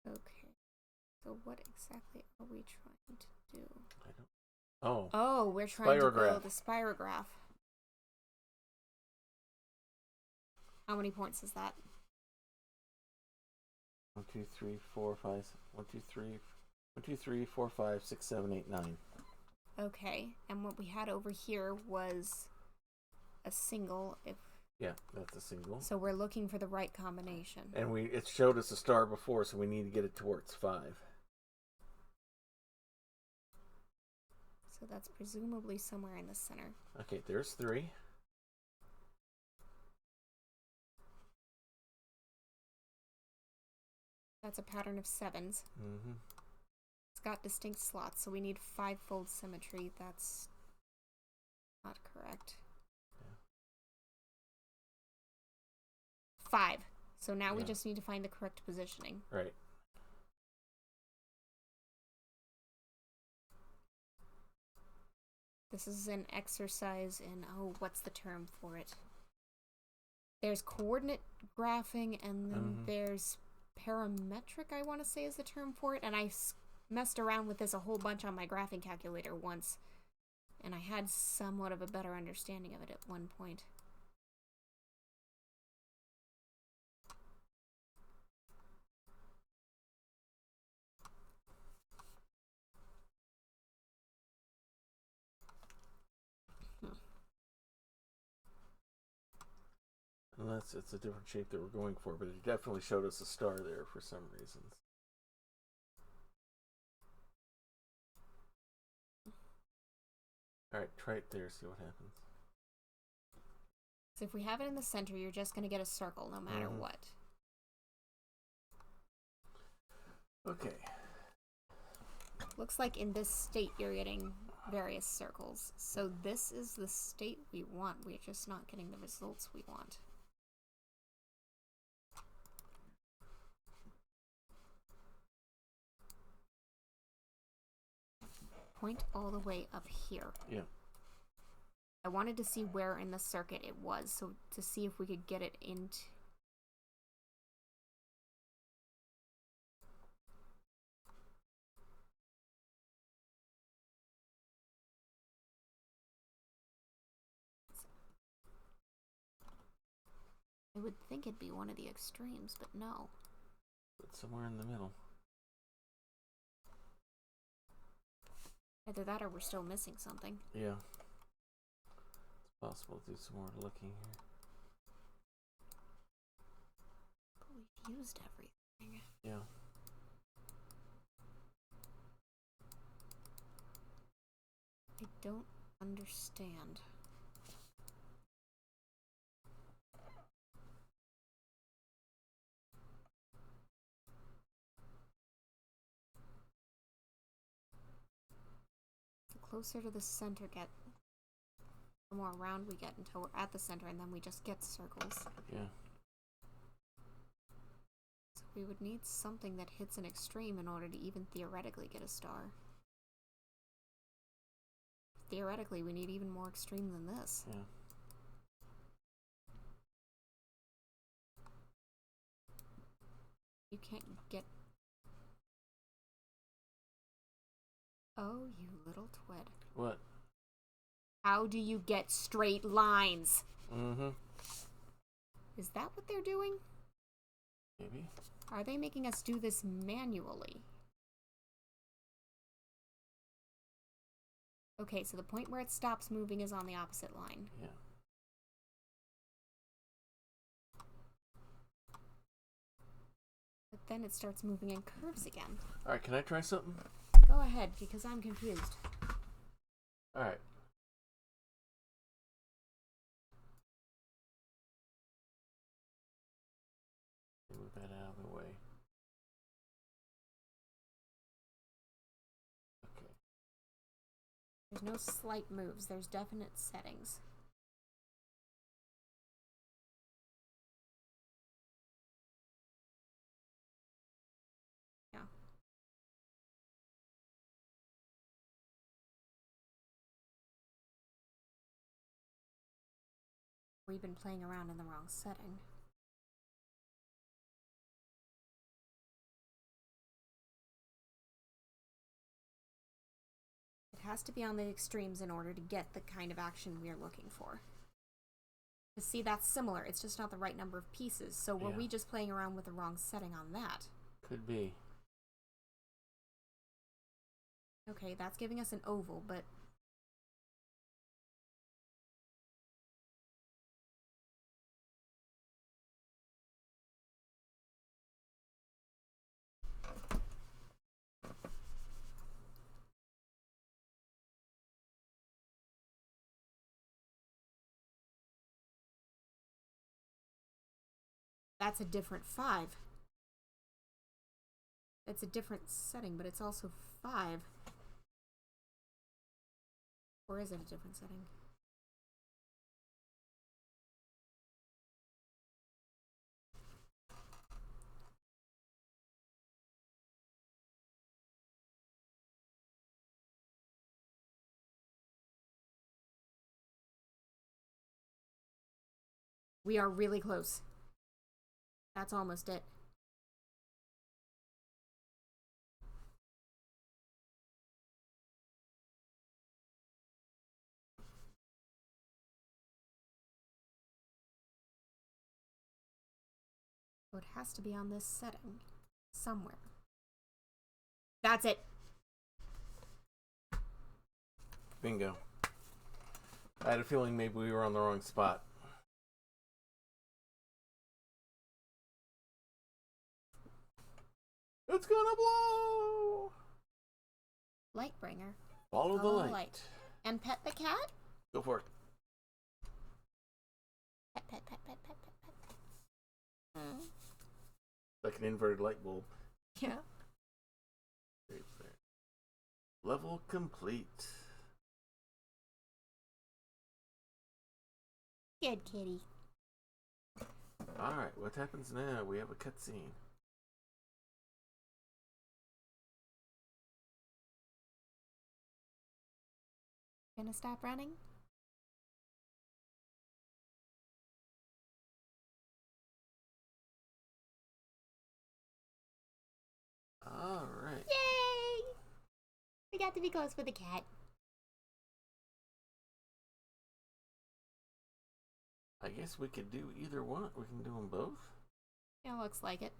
Okay. So what exactly are we trying to do? I don't. Oh. Oh, we're trying to build a spirograph. How many points is that? 1, 2, 3, 4, 5. 1, 2, 3. 1, 2, 3, 4, 5, 6, 7, 8, 9. Okay, and what we had over here was a single. Yeah, that's a single. So we're looking for the right combination. And it showed us a star before, so we need to get it towards 5. So that's presumably somewhere in the center. Okay, there's 3. That's a pattern of 7s. Mm-hmm. It's got distinct slots, so we need 5-fold symmetry. That's not correct. Yeah. 5. So now we just need to find the correct positioning. Right. This is an exercise in, what's the term for it? There's coordinate graphing, and then there's parametric, I want to say is the term for it, and I messed around with this a whole bunch on my graphing calculator once, and I had somewhat of a better understanding of it at one point. Unless it's a different shape that we're going for, but it definitely showed us a star there for some reasons. Alright, try it there, see what happens. So if we have it in the center, you're just going to get a circle no matter what. Okay. Looks like in this state you're getting various circles. So this is the state we want. We're just not getting the results we want. Point all the way up here. Yeah. I wanted to see where in the circuit it was, so to see if we could get it into... I would think it'd be one of the extremes, but no. It's somewhere in the middle. Either that or we're still missing something. Yeah. It's possible to do some more looking here. But we've used everything. Yeah. I don't understand. The closer to the center get, the more round we get until we're at the center, and then we just get circles. Yeah. So we would need something that hits an extreme in order to even theoretically get a star. Theoretically, we need even more extreme than this. Yeah. You can't get... Oh, you little twit. What? How do you get straight lines? Mm-hmm. Is that what they're doing? Maybe. Are they making us do this manually? Okay, so the point where it stops moving is on the opposite line. Yeah. But then it starts moving in curves again. Alright, can I try something? Go ahead, because I'm confused. Alright. Move that out of the way. Okay. There's no slight moves, there's definite settings. Yeah. We've been playing around in the wrong setting. It has to be on the extremes in order to get the kind of action we're looking for. To see, that's similar, it's just not the right number of pieces. So were we just playing around with the wrong setting on that? Could be. Okay, that's giving us an oval, but... That's a different 5. It's a different setting, but it's also 5. Or is it a different setting? We are really close. That's almost it. So it has to be on this setting. Somewhere. That's it. Bingo. I had a feeling maybe we were on the wrong spot. It's gonna blow. Lightbringer. Follow the light. And pet the cat? Go for it. Pet, pet, pet, pet, pet, pet, pet. Like an inverted light bulb. Yeah. Right there. Level complete. Good kitty. Alright, what happens now? We have a cutscene. Gonna stop running? Alright. Yay! We got to be close with the cat. I guess we could do either one. We can do them both. Yeah, looks like it.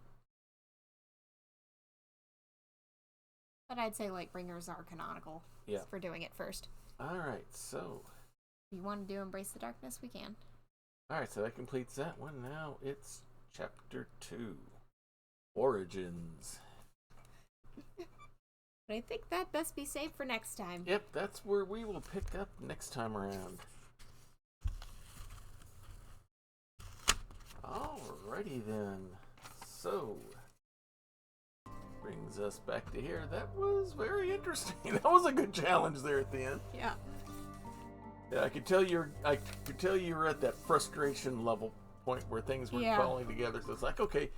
But I'd say Lightbringers are canonical. Yeah. For doing it first. Alright, so. If you want to do Embrace the Darkness, we can. Alright, so that completes that one. Now it's Chapter 2. Origins. But I think that best be saved for next time. Yep, that's where we will pick up next time around. Alrighty then. So, brings us back to here. That was very interesting. That was a good challenge there at the end. Yeah. Yeah, I could tell you were at that frustration level point where things were falling together. So it's like, okay,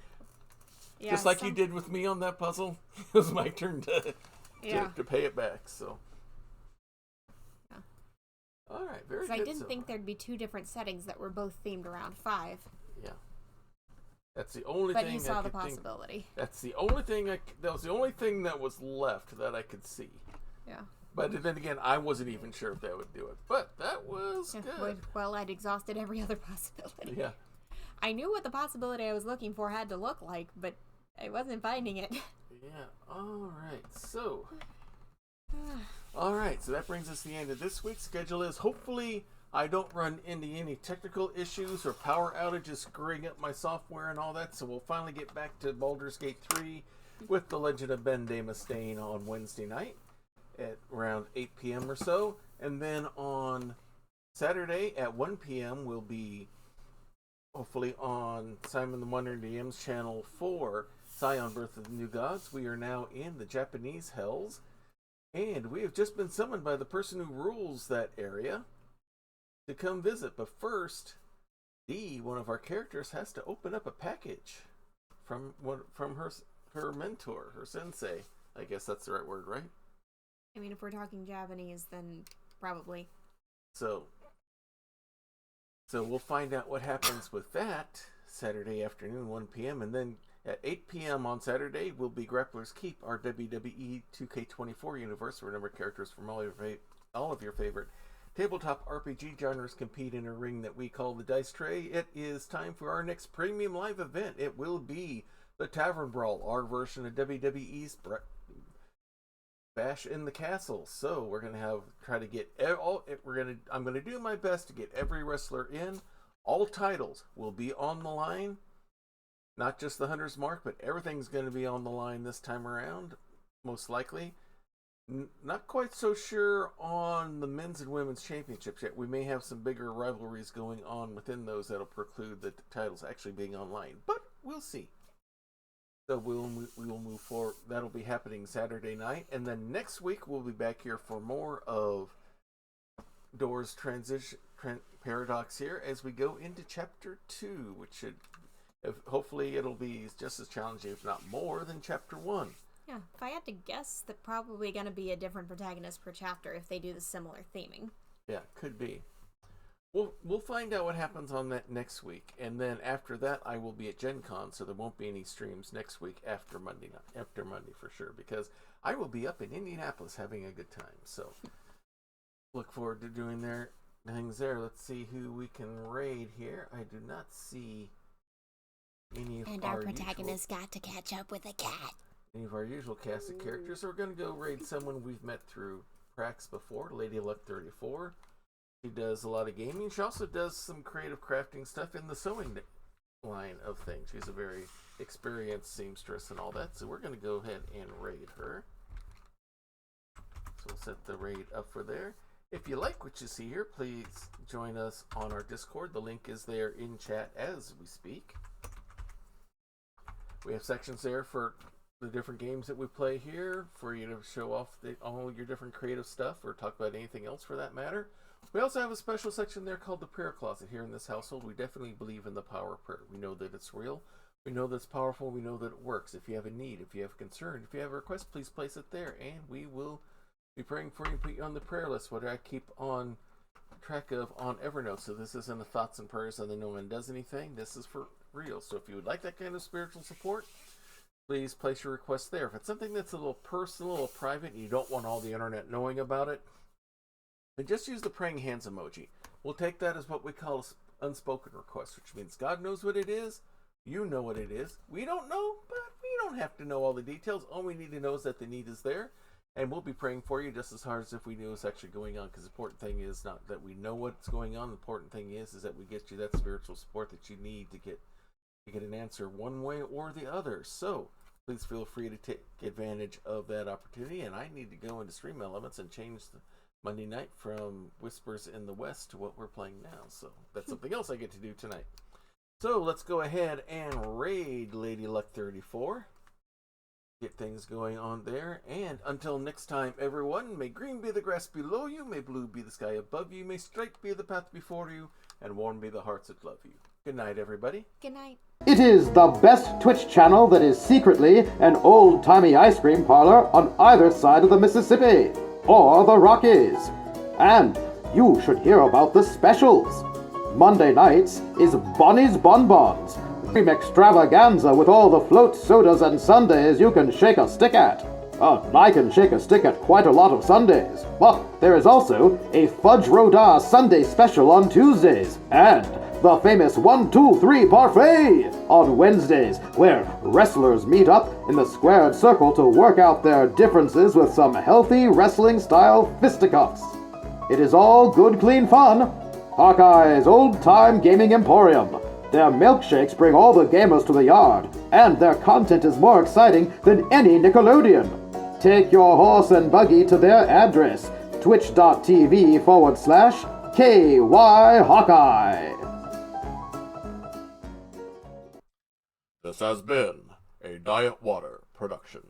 just like you did with me on that puzzle, it was my turn to pay it back. So, all right, very good. I didn't think there'd be two different settings that were both themed around 5. Yeah, that's the only but thing. But you saw I the could possibility. Think, that's the only thing. That was the only thing that was left that I could see. Yeah. But then again, I wasn't even sure if that would do it. But that was good. Well, I'd exhausted every other possibility. Yeah. I knew what the possibility I was looking for had to look like, but I wasn't finding it. Yeah. All right. So. All right. So that brings us to the end of this week's schedule. Is hopefully I don't run into any technical issues or power outages screwing up my software and all that. So we'll finally get back to Baldur's Gate 3 with The Legend of Ben de Mustaine on Wednesday night at around 8 p.m. or so. And then on Saturday at 1 p.m. we'll be hopefully on Simon the Wandering DM's channel for Scion Birth of the New Gods. We are now in the Japanese Hells, and we have just been summoned by the person who rules that area to come visit. But first, Dee, one of our characters, has to open up a package from her mentor, her sensei. I guess that's the right word, right? I mean, if we're talking Japanese, then probably. So we'll find out what happens with that Saturday afternoon, 1 p.m. And then at 8 p.m. on Saturday will be Grappler's Keep, our WWE 2K24 universe, where a number of characters from all of your favorite tabletop RPG genres compete in a ring that we call the Dice Tray. It is time for our next premium live event. It will be the Tavern Brawl, our version of WWE's Bash in the Castle. So we're gonna I'm gonna do my best to get every wrestler in. All titles will be on the line, not just the Hunter's Mark, but everything's gonna be on the line this time around, most likely. Not quite so sure on the men's and women's championships yet. We may have some bigger rivalries going on within those that'll preclude the titles actually being online, but we'll see. So we will move forward. That'll be happening Saturday night. And then next week we'll be back here for more of Doors Paradox here as we go into Chapter 2, which should, hopefully it'll be just as challenging, if not more, than Chapter 1. Yeah, if I had to guess, that probably going to be a different protagonist per chapter if they do the similar theming. Yeah, could be. We'll find out what happens on that next week, and then after that, I will be at Gen Con, so there won't be any streams next week after Monday for sure, because I will be up in Indianapolis having a good time. So look forward to doing their things there. Let's see who we can raid here. I do not see any of our protagonist got to catch up with a cat. Any of our usual cast of characters. So we're going to go raid someone we've met through Prax before, Lady Luck 34. She does a lot of gaming. She also does some creative crafting stuff in the sewing line of things. She's a very experienced seamstress and all that. So we're going to go ahead and raid her. So we'll set the raid up for there. If you like what you see here, please join us on our Discord. The link is there in chat as we speak. We have sections there for the different games that we play here, for you to show off all your different creative stuff or talk about anything else for that matter. We also have a special section there called the Prayer Closet. Here in this household, we definitely believe in the power of prayer. We know that it's real. We know that it's powerful. We know that it works. If you have a need, if you have a concern, if you have a request, please place it there, and we will be praying for you and put you on the prayer list, what I keep on track of on Evernote. So this isn't a thoughts and prayers and then no one does anything. This is for real. So if you would like that kind of spiritual support, please place your request there. If it's something that's a little personal or private and you don't want all the internet knowing about it, then just use the praying hands emoji. We'll take that as what we call an unspoken request, which means God knows what it is. You know what it is. We don't know, but we don't have to know all the details. All we need to know is that the need is there. And we'll be praying for you just as hard as if we knew what's actually going on. Because the important thing is not that we know what's going on. The important thing is that we get you that spiritual support that you need to get an answer one way or the other. So please feel free to take advantage of that opportunity. And I need to go into Stream Elements and change the Monday night from Whispers in the West to what we're playing now. So that's something else I get to do tonight. So let's go ahead and raid Lady Luck 34. Get things going on there. And until next time, everyone, may green be the grass below you, may blue be the sky above you, may straight be the path before you, and warm be the hearts that love you. Good night, everybody. Good night. It is the best Twitch channel that is secretly an old-timey ice cream parlor on either side of the Mississippi, or the Rockies. And you should hear about the specials. Monday nights is Bonnie's Bonbons, cream extravaganza with all the float sodas and sundaes you can shake a stick at. I can shake a stick at quite a lot of Sundays. But there is also a Fudge Rodin Sunday special on Tuesdays, and the famous 1, 2, 3 parfait on Wednesdays, where wrestlers meet up in the squared circle to work out their differences with some healthy wrestling-style fisticuffs. It is all good, clean fun. Hawkeye's old-time gaming emporium. Their milkshakes bring all the gamers to the yard, and their content is more exciting than any Nickelodeon. Take your horse and buggy to their address, twitch.tv/KY Hawkeye. This has been a Diet Water production.